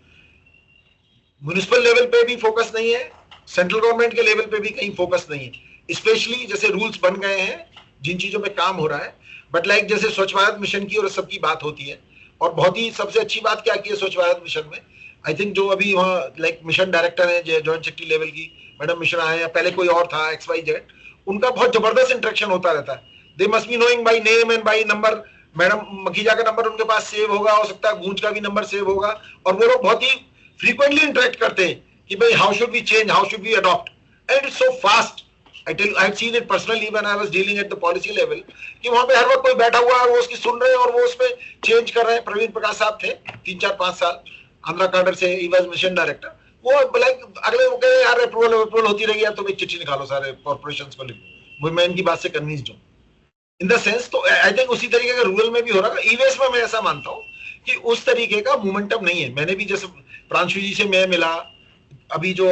म्युनिसिपल लेवल पे भी फोकस नहीं है, सेंट्रल गवर्नमेंट के लेवल पे भी कहीं फोकस नहीं है, स्पेशली जैसे रूल्स बन गए हैं जिन चीजों पे काम हो रहा है, बट लाइक जैसे स्वच्छ भारत मिशन की और सबकी बात होती है, और बहुत ही सबसे अच्छी बात क्या की है स्वच्छ भारत मिशन में, आई थिंक जो अभी वहाँ लाइक मिशन डायरेक्टर है जॉइंट सेक्रेटरी लेवल की मैडम मिशन आए हैं, पहले कोई और था XYZ, उनका बहुत जबरदस्त इंटरेक्शन होता रहता है, they must be knowing by name and by number, madam Makhija का नंबर उनके पास सेव होगा, हो सकता है गूंज का भी नंबर सेव होगा, और वो लोग बहुत ही फ्रीक्वेंटली इंटरेक्ट करते हैं कि भाई how should we change, how should we adopt, and it's so fast. I tell, I have seen it personally when I was dealing at the policy level, कि वहां पे हर वक्त कोई बैठा हुआ है, वो उसकी सुन रहे हैं और वो उसमें चेंज कर रहे हैं। प्रवीण प्रकाश साहब थे 3-4-5 साल आंध्रा कैडर से, ही वाज मिशन डायरेक्टर, वो लाइक अगले वो कहे यार अप्रूवल होती रही है, तो एक चिट्ठी निकालो सारे कॉर्पोरेशंस को लिखो, मैं इनकी बात से कन्विंस्ड हूं इन द सेंस। तो आई थिंक उसी तरीके का रूरल में भी हो रहा है, ई-वेस्ट में मैं ऐसा मानता हूं कि उस तरीके का मोमेंटम नहीं है। मैंने भी जैसे प्रांशु जी से मैं मिला, अभी जो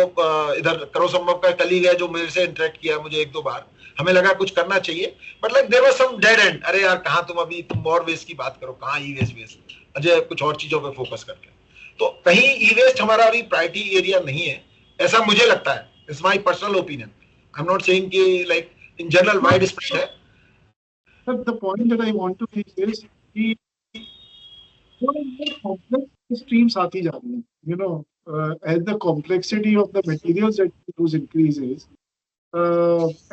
इधर करो संभव का कलीग है जो मेरे से इंटरेक्ट किया मुझे 1-2 बार, हमें लगा कुछ करना चाहिए, but like there was some dead end, अरे यार कहां तुम और वेस्ट की बात करो, कहां ई वेस्ट, अजय कुछ और चीजों पे फोकस करके, तो कहीं ई वेस्ट हमारा अभी प्रायोरिटी एरिया नहीं है, ऐसा मुझे लगता है, it's my personal opinion, I am not saying कि like in general widespread है। But the point that I want to make is कि more and more complex streams आती जा रही हैं, you know, as the complexity of the materials that we use increases,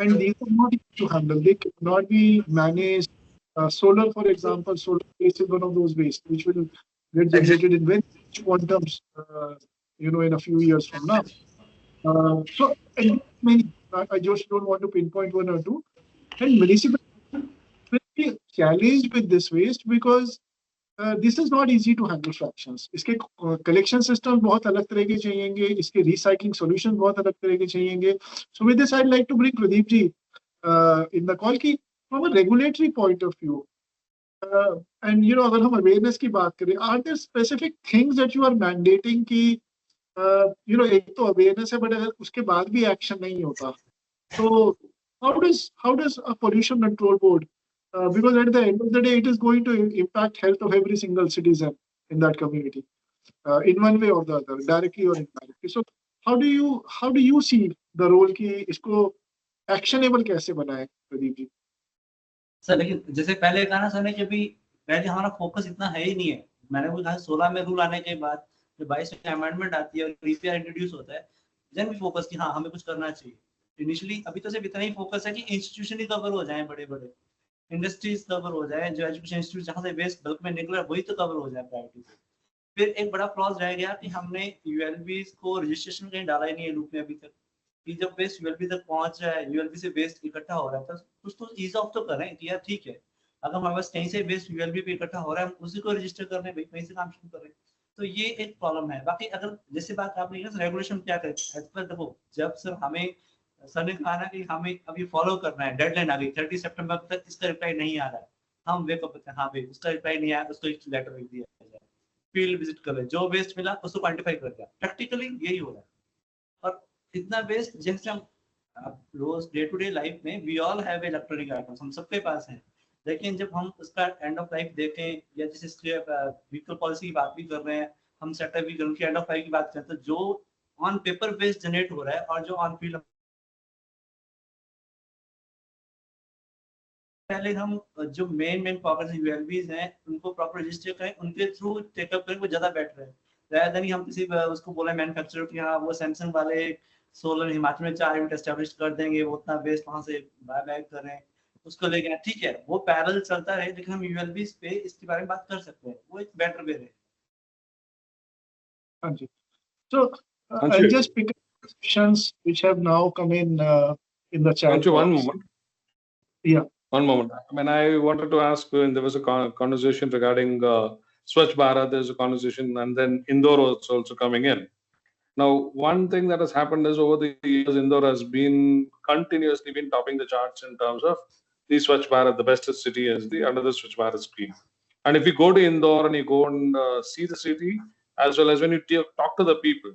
and these are not easy to handle, they cannot be managed. Solar, for example, solar waste is one of those waste which will get generated in very huge quantums, you know, in a few years from now. So, and many, I just don't want to pinpoint one or two, and municipal will be challenged with this waste because this is not easy to handle fractions. इसके collection system बहुत अलग तरह के चाहिएंगे, इसके recycling solution बहुत अलग तरह के चाहिएंगे. So with this, I'd like to bring Pradeep ji in the call कि from a regulatory point of view, and you know अगर हम awareness की बात करें, are there specific things that you are mandating कि you know एक तो awareness है, but अगर उसके बाद भी action नहीं होता, so how does a pollution control board, because at the end of the day it is going to impact health of every single citizen in that community, in one way or the other, directly or indirectly. So how do you see the role कि इसको actionable कैसे बनाए, Pradeep ji? Sir लेकिन जैसे पहले कहा ना sir ने कि अभी पहले हमारा फोकस इतना है ही नहीं है। मैंने भी कहा 16 में रूल आने के बाद जब 22 में अमेंडमेंट आती है और रीपीआर इंट्रोड्यूस होता है, देन भी फोकस कि हाँ हमें कुछ करना चाहिए। इनिशियली अभी तो सिर्फ इतना ही फोकस है कि इंस्टीट्यूशन ही कवर हो जाए, बड़े बड़े इंडस्ट्रीज कवर हो जाए, जो एजुकेशन इंस्टीट्यूट जहाँ से वेस्ट बल्क में निकला वही तो कवर हो जाए प्रायोरिटी से। फिर एक बड़ा फ्लॉज रह गया कि हमने यूएलबीज को रजिस्ट्रेशन कहीं डाला ही नहीं है लूप में अभी तक, कि जब वेस्ट यूएलबी तक पहुंच रहा है, यूएलबी से वेस्ट इकट्ठा हो रहा है, तो कुछ तो ईज ऑफ तो करें कि यार ठीक है अगर हमारे पास कहीं से वेस्ट यूएलबी पे इकट्ठा हो रहा है, हम उसी को रजिस्टर कर रहे हैं, वहीं से काम शुरू करें। तो ये एक प्रॉब्लम है। बाकी अगर जैसे बात आपने की रेगुलेशन क्या करें, देखो जब सर हमें सर ने कहा ना कि हमें अभी फॉलो करना है, डेडलाइन आ गई 30 सितंबर तक, इसका रिप्लाई नहीं आ रहा है, हम वे करते हैं हाँ भाई उसका रिप्लाई नहीं आया, उसको एक लेटर लिख दिया जाए, फील्ड विजिट कर ले, जो वेस्ट मिला उसको क्वांटिफाई कर दिया। प्रैक्टिकली यही हो रहा है। और इतना वेस्ट जैसे हम रोज डे टू डे लाइफ में we all have electronic items, हम सबके पास हैं, लेकिन जब हम उसका एंड ऑफ लाइफ देखें या जैसे व्हीकल पॉलिसी की बात भी कर रहे हैं, हम सेटअप भी उनकी एंड ऑफ लाइफ की बात करते हैं, तो जो ऑन पेपर वेस्ट जनरेट हो रहा है और जो ऑन फील्ड, पहले हम जो मेन पॉकेट्स यूएलबीज हैं उनको प्रॉपर रजिस्टर करें, उनके थ्रू टेकअप करें, वो ज्यादा बेटर है। rather than हम किसी उसको बोले मैन्युफैक्चरर कि हाँ वो सैमसंग वाले सोलर हिमाचल में 4 यूनिट एस्टेब्लिश कर देंगे, वो उतना वेस्ट वहां से बाय बैक कर रहे हैं, उसको लेके ठीक है वो पैरेलल चलता रहे, लेकिन हम यूएलबीज पे इसके बारे में बात कर सकते हैं, वो एक बेटर वे है। Thank you. So I'll just pick up questions which have now come in the chat. Panchu, one moment. Yeah. One moment. I mean, I wanted to ask when there was a conversation regarding Swachh Bharat, there's a conversation, and then Indore was also coming in. Now, one thing that has happened is over the years, Indore has been continuously been topping the charts in terms of the Swachh Bharat, the bestest city is the under the Swachh Bharat scheme. And if you go to Indore and you go and see the city, as well as when you talk to the people,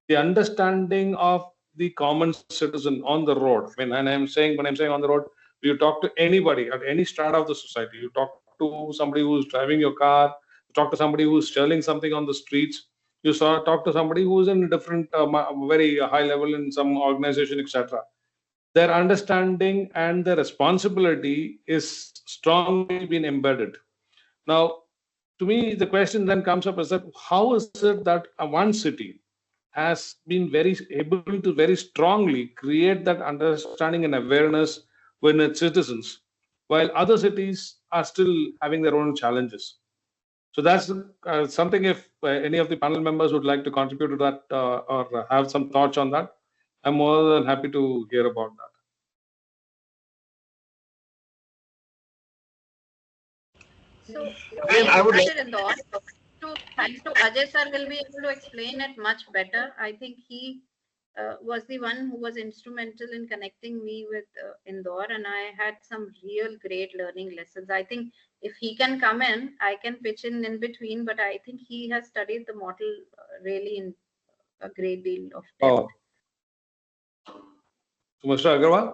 the understanding of the common citizen on the road. I mean, and when I'm saying on the road, you talk to anybody at any strata of the society. You talk to somebody who's driving your car, you talk to somebody who's selling something on the streets, you talk to somebody who's in a different, very high level in some organization, etc. Their understanding and their responsibility is strongly been embedded. Now, to me, the question then comes up is that how is it that one city has been able to very strongly create that understanding and awareness within its citizens, while other cities are still having their own challenges? So that's something, if any of the panel members would like to contribute to that or have some thoughts on that, I'm more than happy to hear about that. So Again, I would like thanks to Ajay sir will be able to explain it much better. I think he was the one who was instrumental in connecting me with Indore, and I had some real great learning lessons. I think if he can come in, I can pitch in between, but I think he has studied the model really in a great deal of depth. So, Mr. Agarwal?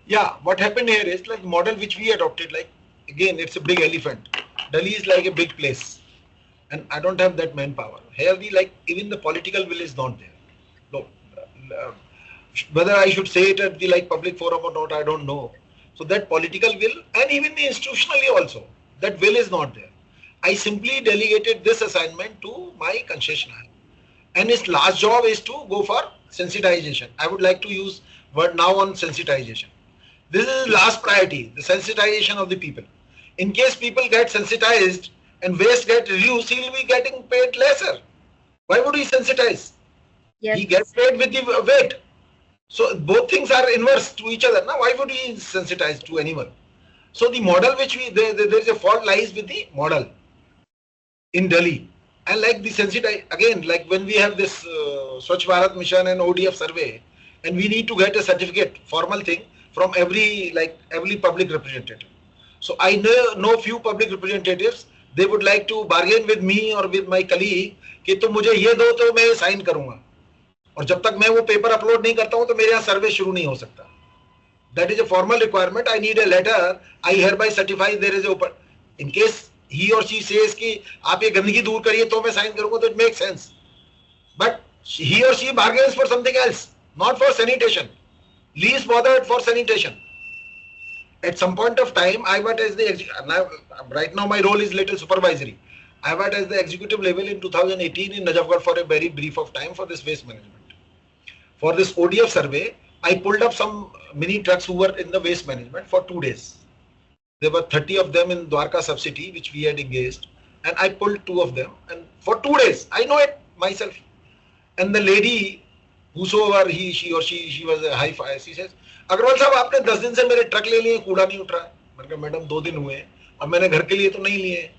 Yeah, what happened here is like the model which we adopted, like again, it's a big elephant. Delhi is like a big place, and I don't have that manpower. Here, even the political will is not there. No, whether I should say it at the public forum or not, I don't know. So that political will, and even the institutionally also, that will is not there. I simply delegated this assignment to my concessionaire, and his last job is to go for sensitization. I would like to use word now on sensitization. This is last priority, the sensitization of the people. In case people get sensitized and waste get reduced, he will be getting paid lesser. Why would he sensitize? Yes. He gets paid with the weight. So both things are inverse to each other. Now why would he sensitize to anyone? So the model which there is a fault lies with the model in Delhi. And like the sensitize, again, like when we have this Swachh Bharat mission and ODF survey, and we need to get a certificate, formal thing, from every public representative. So I know few public representatives, they would like to bargain with me or with my colleague कि तुम मुझे ये दो तो मैं sign करूंगा, और जब तक मैं वो पेपर अपलोड नहीं करता हूं तो मेरे यहाँ सर्वे शुरू नहीं हो सकता. That is a formal requirement. I need a letter. I hereby certify there is a open. In case he or she says कि आप ये गंदगी दूर करिए तो मैं साइन करूंगा, तो it makes sense. But he or she bargains for something else, not for sanitation. Least bothered for sanitation. At some point of time, I worked as right now my role is little supervisory. I worked as the executive level in 2018 in Najafgarh for a very brief of time for this waste management. For this ODF survey, I pulled up some mini trucks who were in the waste management for 2 days. There were 30 of them in Dwarka subcity which we had engaged, and I pulled 2 of them, and for 2 days, I know it myself. And the lady, whosoever she or she was a high fire, she says, Agarwal साहब आपने 10 दिन से मेरे truck ले लिए, कूड़ा नहीं उठ रहा है. मैंने कहा मैडम 2 दिन हुए और मैंने घर के लिए तो नहीं लिए.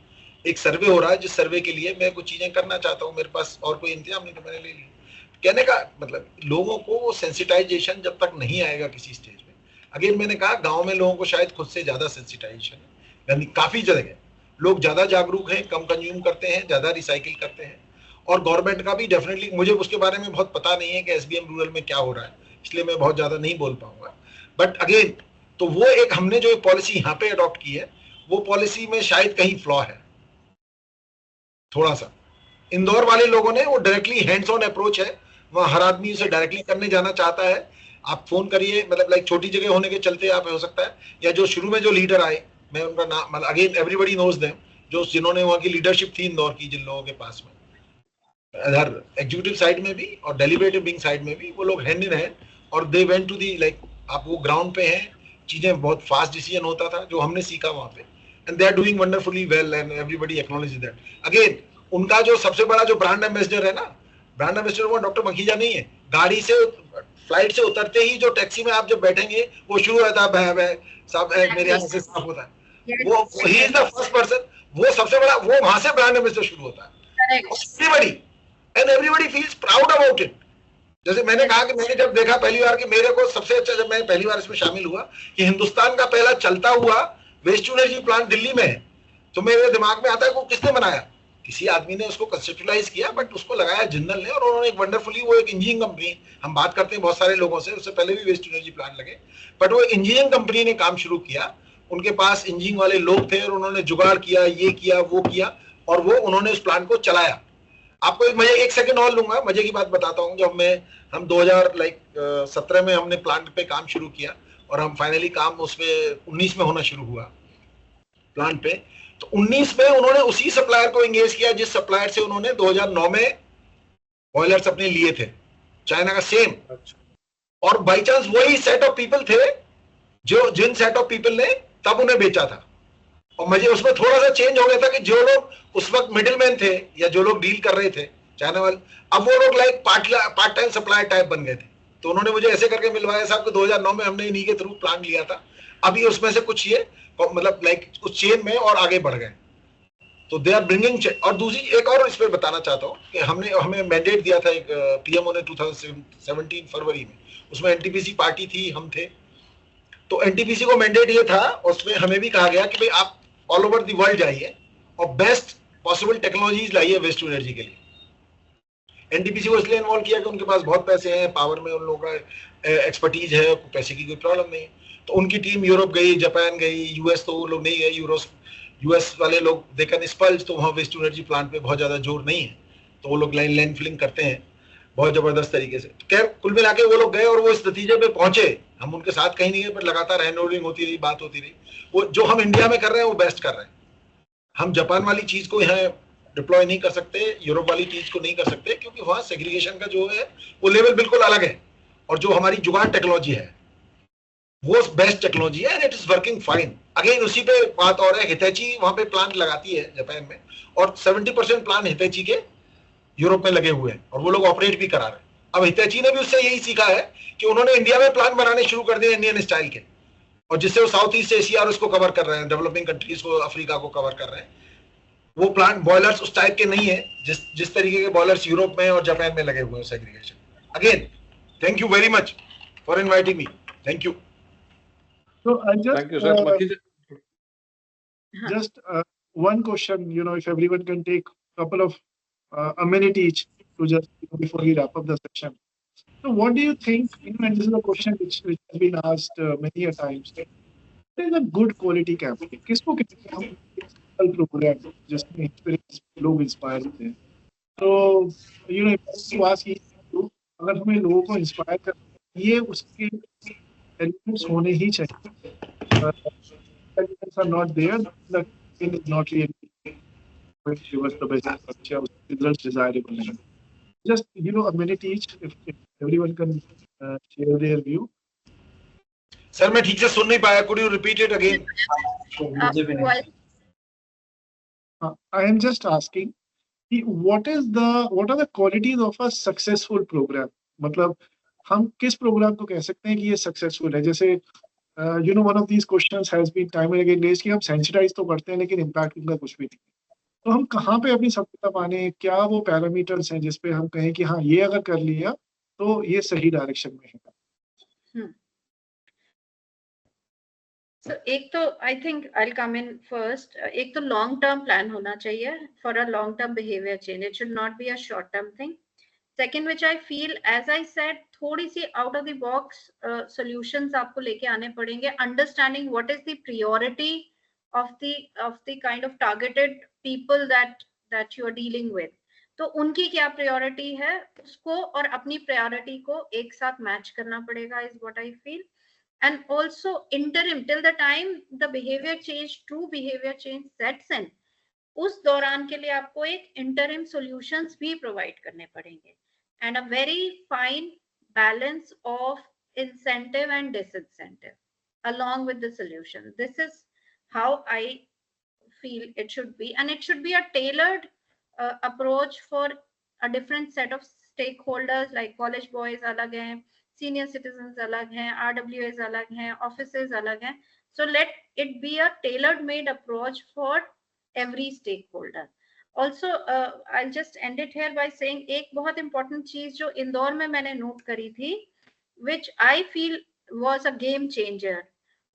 एक सर्वे हो रहा है जिस सर्वे के लिए मैं कुछ चीजें करना चाहता हूँ, मेरे पास और कोई इंतजाम नहीं, तो मैंने ले ली. कहने का मतलब लोगों को वो सेंसिटाइजेशन जब तक नहीं आएगा किसी स्टेज में. अगेन मैंने कहा गांव में लोगों को शायद खुद से ज्यादा सेंसिटाइजेशन है, काफी जगह लोग ज्यादा जागरूक हैं, कम कंज्यूम करते हैं, ज्यादा रिसाइकिल करते हैं. और गवर्नमेंट का भी डेफिनेटली, मुझे उसके बारे में बहुत पता नहीं है कि एसबीएम रूरल में क्या हो रहा है, इसलिए मैं बहुत ज्यादा नहीं बोल पाऊंगा. बट अगेन तो वो एक हमने जो एक पॉलिसी यहाँ पे अडॉप्ट की है, वो पॉलिसी में शायद कहीं फ्लॉ है थोड़ा सा. इंदौर वाले लोगों ने वो डायरेक्टली हैंड्स ऑन अप्रोच है, वहाँ हर आदमी उसे डायरेक्टली करने जाना चाहता है. आप फोन करिए, मतलब लाइक छोटी जगह होने के चलते आप हो सकता है, या जो शुरू में जो लीडर आए, मैं उनका नाम मतलब अगेन एवरीबॉडी नोज देम, जो जिन्होंने वहाँ की लीडरशिप थी इंदौर की, जिन लोगों के पास में अदर एग्जीक्यूटिव साइड में भी और डेलिबरेटिव विंग साइड में भी वो लोग हैंड इन हैंड, और they went to the like, आप वो ग्राउंड पे हैं, चीजें बहुत फास्ट डिसीजन होता था जो हमने सीखा वहां पे, and they are doing wonderfully well and everybody acknowledge that. Again उनका जो सबसे बड़ा जो ब्रांड एम्बेसडर है ना, ब्रांड एम्बेसडर वो डॉक्टर मखीजा नहीं है, गाड़ी से फ्लाइट से उतरते ही जो टैक्सी में आप जब बैठेंगे वो शुरू होता है भय भय सब मेरे यहाँ से साफ होता है, वो he is the first person, वो सबसे बड़ा, वो वहां से ब्रांड एम्बेसडर शुरू होता है, everybody and everybody feels proud about it. जैसे मैंने कहा कि मैंने जब देखा पहली बार कि मेरे को सबसे अच्छा, जब मैं पहली बार इसमें शामिल हुआ कि हिंदुस्तान का पहला चलता हुआ waste to energy plant Delhi में है, तो मेरे दिमाग में आता है वो किसने बनाया, किसी आदमी ने उसको कंसेप्चुलाइज किया, बट उसको लगाया जिंदल ने, और उन्होंने एक वंडरफुली, वो एक इंजीनियरिंग कंपनी, हम बात करते हैं बहुत सारे लोगों से, उससे पहले भी वेस्ट टू एनर्जी प्लांट लगे, बट वो इंजीनियरिंग कंपनी ने काम शुरू किया, उनके पास इंजीनियरिंग वाले लोग थे और उन्होंने जुगाड़ किया, ये किया वो किया, और वो उन्होंने उस प्लांट को चलाया। आपको एक मजे, एक सेकंड और लूंगा, मजे की बात बताता हूँ। जब हम 2017 में हमने प्लांट पे काम शुरू किया और हम फाइनली काम उसमें 19 में होना शुरू हुआ प्लांट पे, तो 19 में उन्होंने उसी सप्लायर को एंगेज किया जिस सप्लायर से उन्होंने 2009 में बॉयलर्स अपने लिए थे, चाइना का सेम। और बाई चांस वही सेट ऑफ पीपल थे जो, जिन सेट ऑफ पीपल ने तब उन्हें बेचा था। और मुझे उसमें थोड़ा सा चेंज हो गया था कि जो लोग उस वक्त मिडिलमैन थे या जो लोग डील कर रहे थे चाइना वाले, अब वो लोग like part time supplier type बन गए थे। तो उन्होंने मुझे ऐसे करके मिलवाया साहब कि 2009 में हमने इन्हीं के थ्रू प्लान लिया था, अभी उसमें से कुछ ये मतलब लाइक उस चेन में और आगे बढ़ गए, तो दे आर ब्रिंगिंग। और दूसरी एक और इस पर बताना चाहता हूँ कि हमें मैंडेट दिया था एक पीएमओ ने 2017 फरवरी में, उसमें एनटीपीसी पार्टी थी, हम थे, तो एनटीपीसी को मैंडेट ये था, उसमें हमें भी कहा गया कि भाई आप ऑल ओवर दी वर्ल्ड जाइए और बेस्ट पॉसिबल टेक्नोलॉजीज लाइए वेस्ट टू एनर्जी के लिए। एनटीपीसी को इसलिए इन्वॉल्व किया कि उनके पास बहुत पैसे हैं, पावर में उन लोगों का एक्सपर्टीज है, पैसे की कोई प्रॉब्लम नहीं। तो उनकी टीम यूरोप गई, जापान गई, यूएस तो वो लोग नहीं गए, यूएस वाले लोग देखा स्पल्ज, तो वहाँ वेस्ट टू एनर्जी प्लांट पे बहुत ज्यादा जोर नहीं है, तो वो लोग लैंड फिलिंग करते हैं बहुत जबरदस्त तरीके से। खैर कुल मिला के वो लोग गए और वो इस नतीजे पे पहुंचे, हम उनके साथ कहीं नहीं गए, पर लगातार हैंड होल्डिंग होती रही, बात होती रही। वो जो हम इंडिया में कर रहे हैं वो बेस्ट कर रहे हैं, हम जापान वाली चीज को यहाँ डिप्लॉय नहीं कर सकते, यूरोप वाली चीज को नहीं कर सकते, क्योंकि वहां सेग्रीगेशन का जो है वो लेवल बिल्कुल अलग है, और जो हमारी जुगाड़ टेक्नोलॉजी है वो बेस्ट टेक्नोलॉजी है and it is working fine. Again उसी पे बात और है, हितैची वहां पे प्लांट लगाती है जापान में, और 70% प्लांट हितैची के यूरोप में लगे हुए हैं और वो लोग ऑपरेट भी करा रहे हैं। अब हितैची ने भी उससे यही सीखा है कि उन्होंने इंडिया में प्लांट बनाने शुरू कर दिए इंडियन स्टाइल के, और जिससे वो साउथ ईस्ट एशिया और उसको कवर कर रहे हैं, डेवलपिंग कंट्रीज को, अफ्रीका को कवर कर रहे हैं। वो प्लांट बॉयलर्स उस टाइप के नहीं है जिस तरीके के बॉयलर्स यूरोप में और जापान में लगे हुए हैं segregation. Again thank you very much for inviting me, thank you. So I Thank you, sir. Makhija. just one question, if everyone can take a couple of a minute each to just before we wrap up the session. So what do you think, and this is a question which has been asked many a times, what is a good quality campaign? किसको कहते हैं हम programme जिसमें लोग inspire होते हैं? तो अगर हमें लोगों को इंस्पायर करना, ये उसके एलिमेंट्स होने ही चाहिए। Elements are not there, the campaign is not really going to give us the best results desirable. Just a minute each, if everyone can share their view. Sir मैं ठीक से सुन नहीं पाया, could you repeat it again? I am just asking, what are the qualities of a successful program? मतलब हम किस programme को कह सकते हैं कि ये सक्सेसफुल है? जैसे one of these questions has been time and again raised कि हम सेंसिटाइज तो करते हैं लेकिन इम्पैक्ट उनका कुछ भी नहीं। तो हम कहाँ पे अपनी सफलता पाने, क्या वो पैरामीटर्स हैं जिसपे हम कहें कि हाँ ये अगर कर लिया तो ये सही डायरेक्शन में है? So, एक तो I think I come in first, एक तो लॉन्ग टर्म प्लान होना चाहिए for a long term behaviour change, it should not be a short term thing. Second which I feel, as I said, थोड़ी सी out of the box solutions आपको लेके आने पड़ेंगे, understanding what is the priority of the kind of targeted people that you are dealing with. तो उनकी क्या priority है उसको और अपनी प्रायोरिटी को एक साथ मैच करना पड़ेगा, is what I feel. And also interim, till the time the behavior change, true behavior change sets in, उस दौरान के लिए आपको एक इंटरिम सॉल्यूशंस भी प्रोवाइड करने पड़ेंगे, and a very fine balance of incentive and disincentive along with the solution. This is how I feel it should be, and it should be a tailored approach for a different set of stakeholders, like college boys alag hain, senior citizens alag hain, RWAs alag hain, offices alag hain. So let it be a tailor made approach for every stakeholder. Also I'll just end it here by saying एक बहुत important चीज जो इंदौर में मैंने note करी थी, which I feel was a game changer,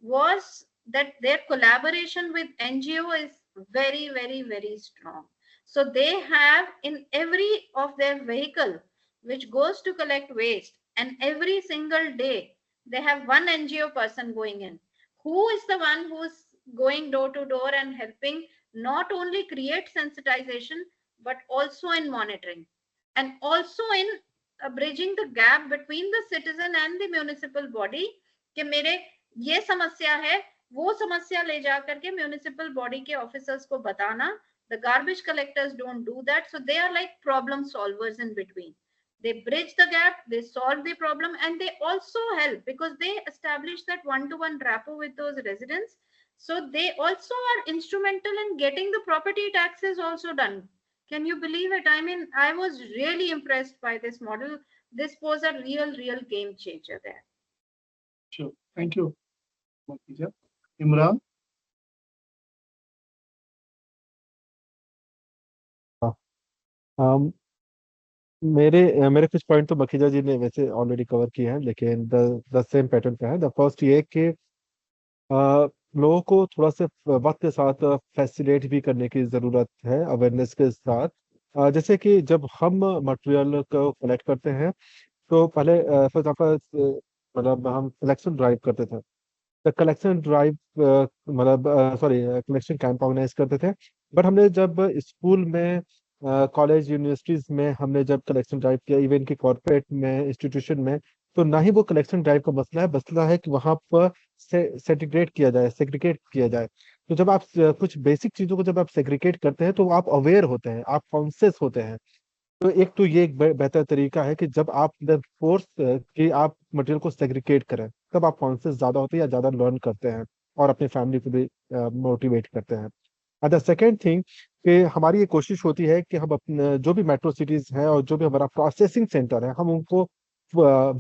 was that their collaboration with NGO is very, very, very strong. So they have in every of their vehicle which goes to collect waste, and every single day they have one NGO person going in, who is the one who's going door to door and helping not only create sensitization but also in monitoring, and also in bridging the gap between the citizen and the municipal body कि मेरे ये समस्या है, वो समस्या ले जा करके municipal body के officers को बताना. The garbage collectors don't do that, so they are like problem solvers in between. They bridge the gap, they solve the problem, and they also help because they establish that one-to-one rapport with those residents. So they also are instrumental in getting the property taxes also done. Can you believe it? I mean, I was really impressed by this model. This was a real game changer there. Sure. Thank you, Makhija. Imran? um, मेरे मेरे कुछ point तो मखीजा जी ने वैसे already cover किए हैं, लेकिन the same pattern पे है. द फर्स्ट ये कि लोगों को थोड़ा सा वक्त के साथ फैसिलिटेट भी करने की ज़रूरत है, अवेयरनेस के साथ. जैसे कि जब हम मटेरियल को कलेक्ट करते हैं तो पहले फॉर एग्जाम्पल मतलब हम कलेक्शन ड्राइव करते थे. द कलेक्शन ड्राइव मतलब सॉरी कलेक्शन कैंप ऑर्गेनाइज करते थे. बट हमने जब स्कूल में कॉलेज यूनिवर्सिटीज में हमने जब कलेक्शन ड्राइव किया, इवन की कॉर्पोरेट में इंस्टीट्यूशन में, तो ना ही वो कलेक्शन ड्राइव का मसला है कि वहाँ पर सेग्रीगेट किया जाए. तो जब आप कुछ बेसिक चीजों को जब आप सेग्रीगेट करते हैं तो आप अवेयर होते हैं, आप कॉन्शियस होते हैं. तो एक तो ये एक बेहतर तरीका है कि जब आप फोर्स कि आप मटेरियल को सेग्रीगेट करें, तब आप कॉन्शियस ज्यादा होते हैं या ज्यादा लर्न करते हैं और अपनी फैमिली को भी मोटिवेट करते हैं. एंड द सेकेंड थिंग कि हमारी ये कोशिश होती है कि हम अपने जो भी मेट्रो सिटीज हैं और जो भी हमारा प्रोसेसिंग सेंटर है, हम उनको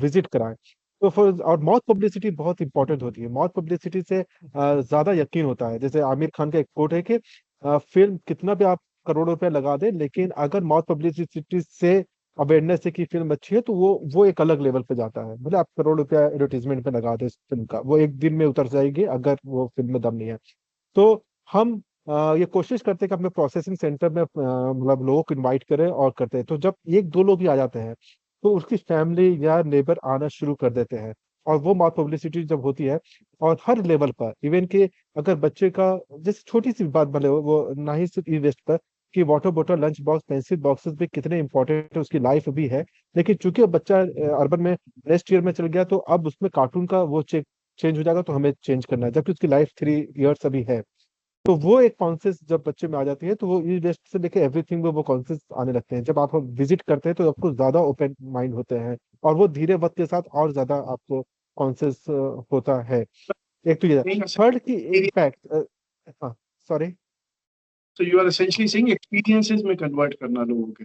विजिट कराएं. तो और माउथ पब्लिसिटी बहुत इंपॉर्टेंट होती है. माउथ पब्लिसिटी से ज्यादा यकीन होता है. जैसे आमिर खान का एक कोट है कि फिल्म कितना भी आप करोड़ों रुपए लगा दें, लेकिन अगर माउथ पब्लिसिटी से अवेयरनेस है कि फिल्म अच्छी है, तो वो एक अलग लेवल पे जाता है. मतलब आप करोड़ रुपया एडवर्टीजमेंट पे लगा दें फिल्म का, वो एक दिन में उतर जाएगी अगर वो फिल्म में दम नहीं है. तो हम ये कोशिश करते हैं कि अपने प्रोसेसिंग सेंटर में मतलब लोगों को इनवाइट करें और करते हैं. तो जब एक दो लोग ही आ जाते हैं तो उसकी फैमिली या नेबर आना शुरू कर देते हैं, और वो माउथ पब्लिसिटी जब होती है और हर लेवल पर, इवन कि अगर बच्चे का जैसे छोटी सी बात भले वो ना ही सिर्फ ई वेस्ट पर कि वाटर बोतल, लंच बॉक्स, पेंसिल बॉक्सेस भी कितने इंपॉर्टेंट है, उसकी लाइफ भी है. लेकिन चूंकि अब बच्चा अर्बन में नेक्स्ट ईयर में चल गया, तो अब उसमें कार्टून का वो चेंज हो जाएगा, तो हमें चेंज करना है, जबकि उसकी लाइफ 3 इयर्स अभी है. तो वो एक कॉन्शियस जब बच्चे में आ जाती है, तो वो ई वेस्ट से लेके एवरीथिंग में वो कॉन्शियस आने लगते हैं. जब आप विजिट करते हैं तो आपको ज्यादा ओपन माइंड होते हैं, और वो धीरे वक्त के साथ और ज्यादा आपको कॉन्शियस होता है. एक तो ये थर्ड की इम्पैक्ट. हाँ, sorry. So you are essentially saying experiences में convert करना लोगों के.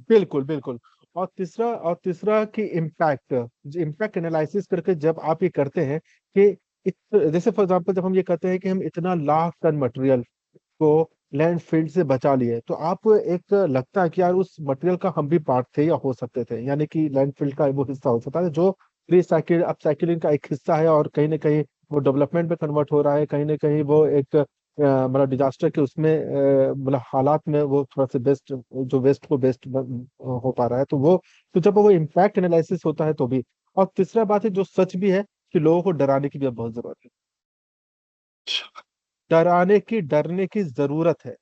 बिल्कुल बिल्कुल. और तीसरा कि इम्पैक्ट एनालिसिस करके जब आप ये करते हैं कि जैसे फॉर एग्जांपल जब हम ये कहते हैं कि हम इतना लाख टन मटेरियल को लैंडफिल से बचा लिए, तो आप एक लगता है कि यार उस मटेरियल का हम भी पार्ट थे या हो सकते थे, यानी कि लैंडफिल का वो हिस्सा हो सकता है जो रिसाइकिल अपसाइकिलिंग का एक हिस्सा है, और कहीं ना कहीं वो डेवलपमेंट में कन्वर्ट हो रहा है, कहीं ना कहीं वो एक मतलब डिजास्टर के उसमें मतलब हालात में वो थोड़ा सा बेस्ट, जो वेस्ट को बेस्ट हो पा रहा है. तो जब वो इम्पैक्ट एनालिसिस होता है तो भी. और तीसरा बात है जो सच भी है कि लोगों को डराने की भी अब बहुत जरूरत है. डरने की जरूरत है.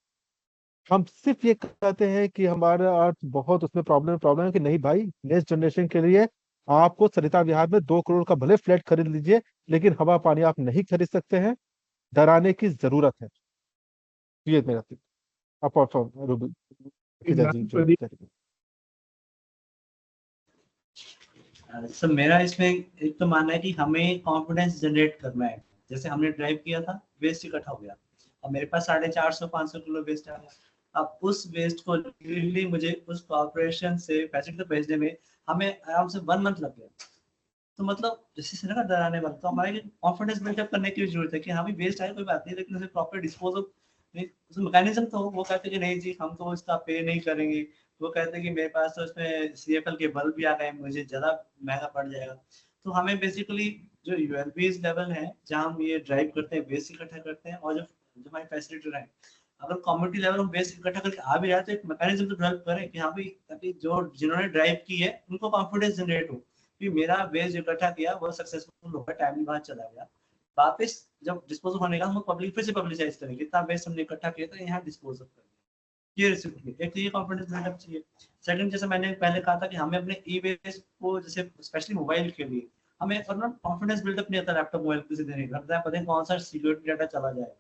हम सिर्फ ये कहते हैं कि हमारा अर्थ बहुत उसमें प्रॉब्लम है कि नहीं भाई, नेक्स्ट जनरेशन के लिए आपको सरिता विहार में 2 करोड़ का भले फ्लैट खरीद लीजिए, लेकिन हवा पानी आप नहीं खरीद सकते हैं. डराने की जरूरत है. ये मेरा apart from Makhija ji, जो Pradeep. करेंगे। सर मेरा इसमें एक तो मानना है कि हमें कॉन्फिडेंस जनरेट करना है। जैसे हमने ड्राइव किया था, वेस्ट इकट्ठा हो गया, अब मेरे पास 450-500 किलो वेस्ट आ गया। अब उस वेस्ट को लिटरली मुझे उस कॉर्पोरेशन से पैसे तो भेजने में हमें आराम से 1 मंथ लग गया। तो मतलब जैसे से ना डराने वाला, तो हमारे कॉन्फिडेंस बिल्डअप करने की जरूरत है कि हाँ भी वेस्ट आए कोई बात नहीं, लेकिन उसे प्रॉपर डिस्पोजल मैकेनिज्म तो वो कहते हैं कि नहीं जी हम तो इसका पे नहीं करेंगे। वो कहते हैं कि मेरे पास तो इसमें CFL के बल्ब भी आ गए, मुझे ज़्यादा महंगा पड़ जाएगा। तो हमें बेसिकली जो ULBs लेवल है जहाँ हम ये ड्राइव करते हैं, वेस्ट इकट्ठा करते हैं, और जो हमारे फैसिलिटर हैं, अगर कम्युनिटी लेवल हम वेस्ट इकट्ठा करके आ भी रहा है तो एक मैकेनिज्म तो डेवलप करें कि हाँ भाई ताकि जो जिन्होंने ड्राइव की है उनको कॉन्फिडेंस जनरेट हो कि मेरा वेस्ट इकट्ठा किया वो सक्सेसफुल होगा, टाइमली बाहर चला गया, वापस जब डिस्पोजल होने का हम पब्लिक फिर से पब्लिसाइज करेंगे कितना वेस्ट हमने इकट्ठा किया था, यहाँ डिस्पोजल करेंगे। ये रेसिपी एक तो ये कॉन्फिडेंस बिल्डअप चाहिए। सेकंड, जैसे मैंने पहले कहा था कि हमें अपने ई वेस्ट को, जैसे स्पेशली मोबाइल के लिए हमें अपना कॉन्फिडेंस बिल्डअप नहीं आता लैपटॉप मोबाइल किसी देने का, पता है कौन सा सिक्योरिटी डाटा चला जाएगा,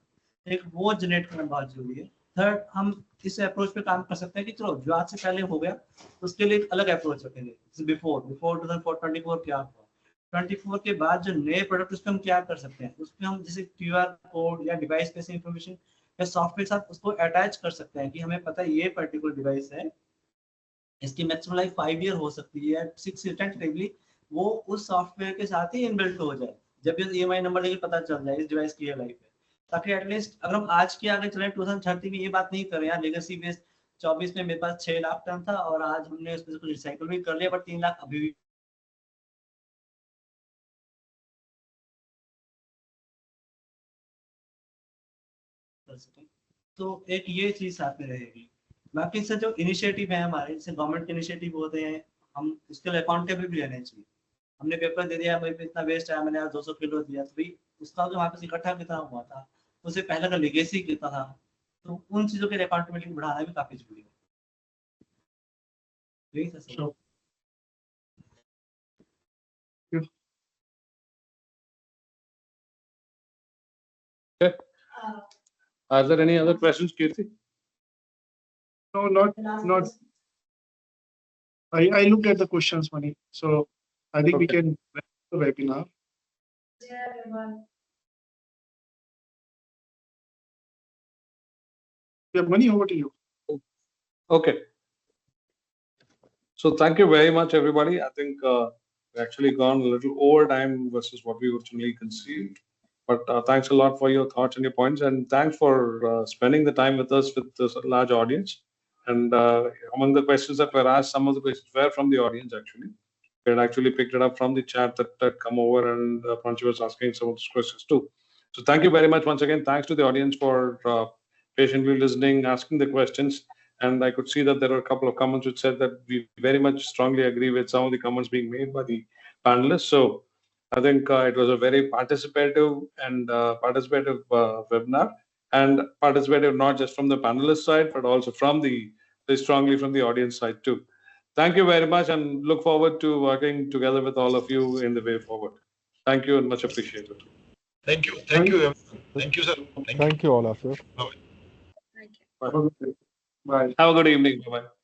एक वो जनरेट करना बहुत जरूरी है। थर्ड, हम इस अप्रोच पे काम कर सकते हैं कि चलो जो आज से पहले हो गया उसके लिए एक अलग अप्रोच रखेंगे। जैसे बिफोर 2024 क्या हुआ, 24 के बाद जो नए प्रोडक्ट उस पर हम क्या कर सकते हैं, उसमें हम जैसे QR कोड या डिवाइस पे से इंफॉर्मेशन या सॉफ्टवेयर साथ उसको अटैच कर सकते हैं कि हमें पता है ये पर्टिकुलर डिवाइस है, इसकी मैक्सिमम लाइफ 5 ईयर हो सकती है, 6 ईयर टेंटेटिवली वो उस सॉफ्टवेयर के साथ ही इनबिल्ट हो जाए, जब ये EMI नंबर लेके पता चल जाए इस डिवाइस की लाइफ है। ताकि एटलीस्ट अगर हम आज के आगे चले 2030 में ये बात नहीं करें यार लेगेसी बेस्ड 24 में मेरे पास 6 लाख टन था और आज हमने उसमें से कुछ रिसाइकल भी कर लिया, बट 3 लाख अभी भी कर सकें। तो एक ये चीज साथ में रहेगी। बाकी से जो इनिशिएटिव है हमारे, जैसे गवर्नमेंट के इनिशिएटिव होते हैं, हम उसके लिए अकाउंटेबल भी रहने चाहिए। हमने पेपर दे दिया भाई इतना वेस्ट आया, मैंने 200 किलो दिया, तो भाई उसका जो वहाँ पे इकट्ठा कितना हुआ था, उससे पहले का लेगेसी कितना था, तो उन चीजों के अकाउंटेबिलिटी बढ़ाना भी काफी जरूरी है। यही था sir. Okay. Are there any other questions, Kirti? No, not. I looked at the questions, Mani. So I think we can wrap the webinar. Yeah, Mani, over to you. Okay. So thank you very much, everybody. I think we actually gone a little over time versus what we originally conceived. But thanks a lot for your thoughts and your points, and thanks for spending the time with us with this large audience. And among the questions that were asked, some of the questions were from the audience actually. We had actually picked it up from the chat that come over, and Pranshu was asking some of those questions too. So thank you very much once again. Thanks to the audience for patiently listening, asking the questions. And I could see that there were a couple of comments which said that we very much strongly agree with some of the comments being made by the panelists. So I think it was a very participative webinar, and participative not just from the panelist side, but also from very strongly from the audience side too. Thank you very much, and look forward to working together with all of you in the way forward. Thank you and much appreciated. Thank you. Thank you, everyone. Thank you, sir. Thank you all of you. Thank you. Bye. Bye. Have a good evening. Bye-bye.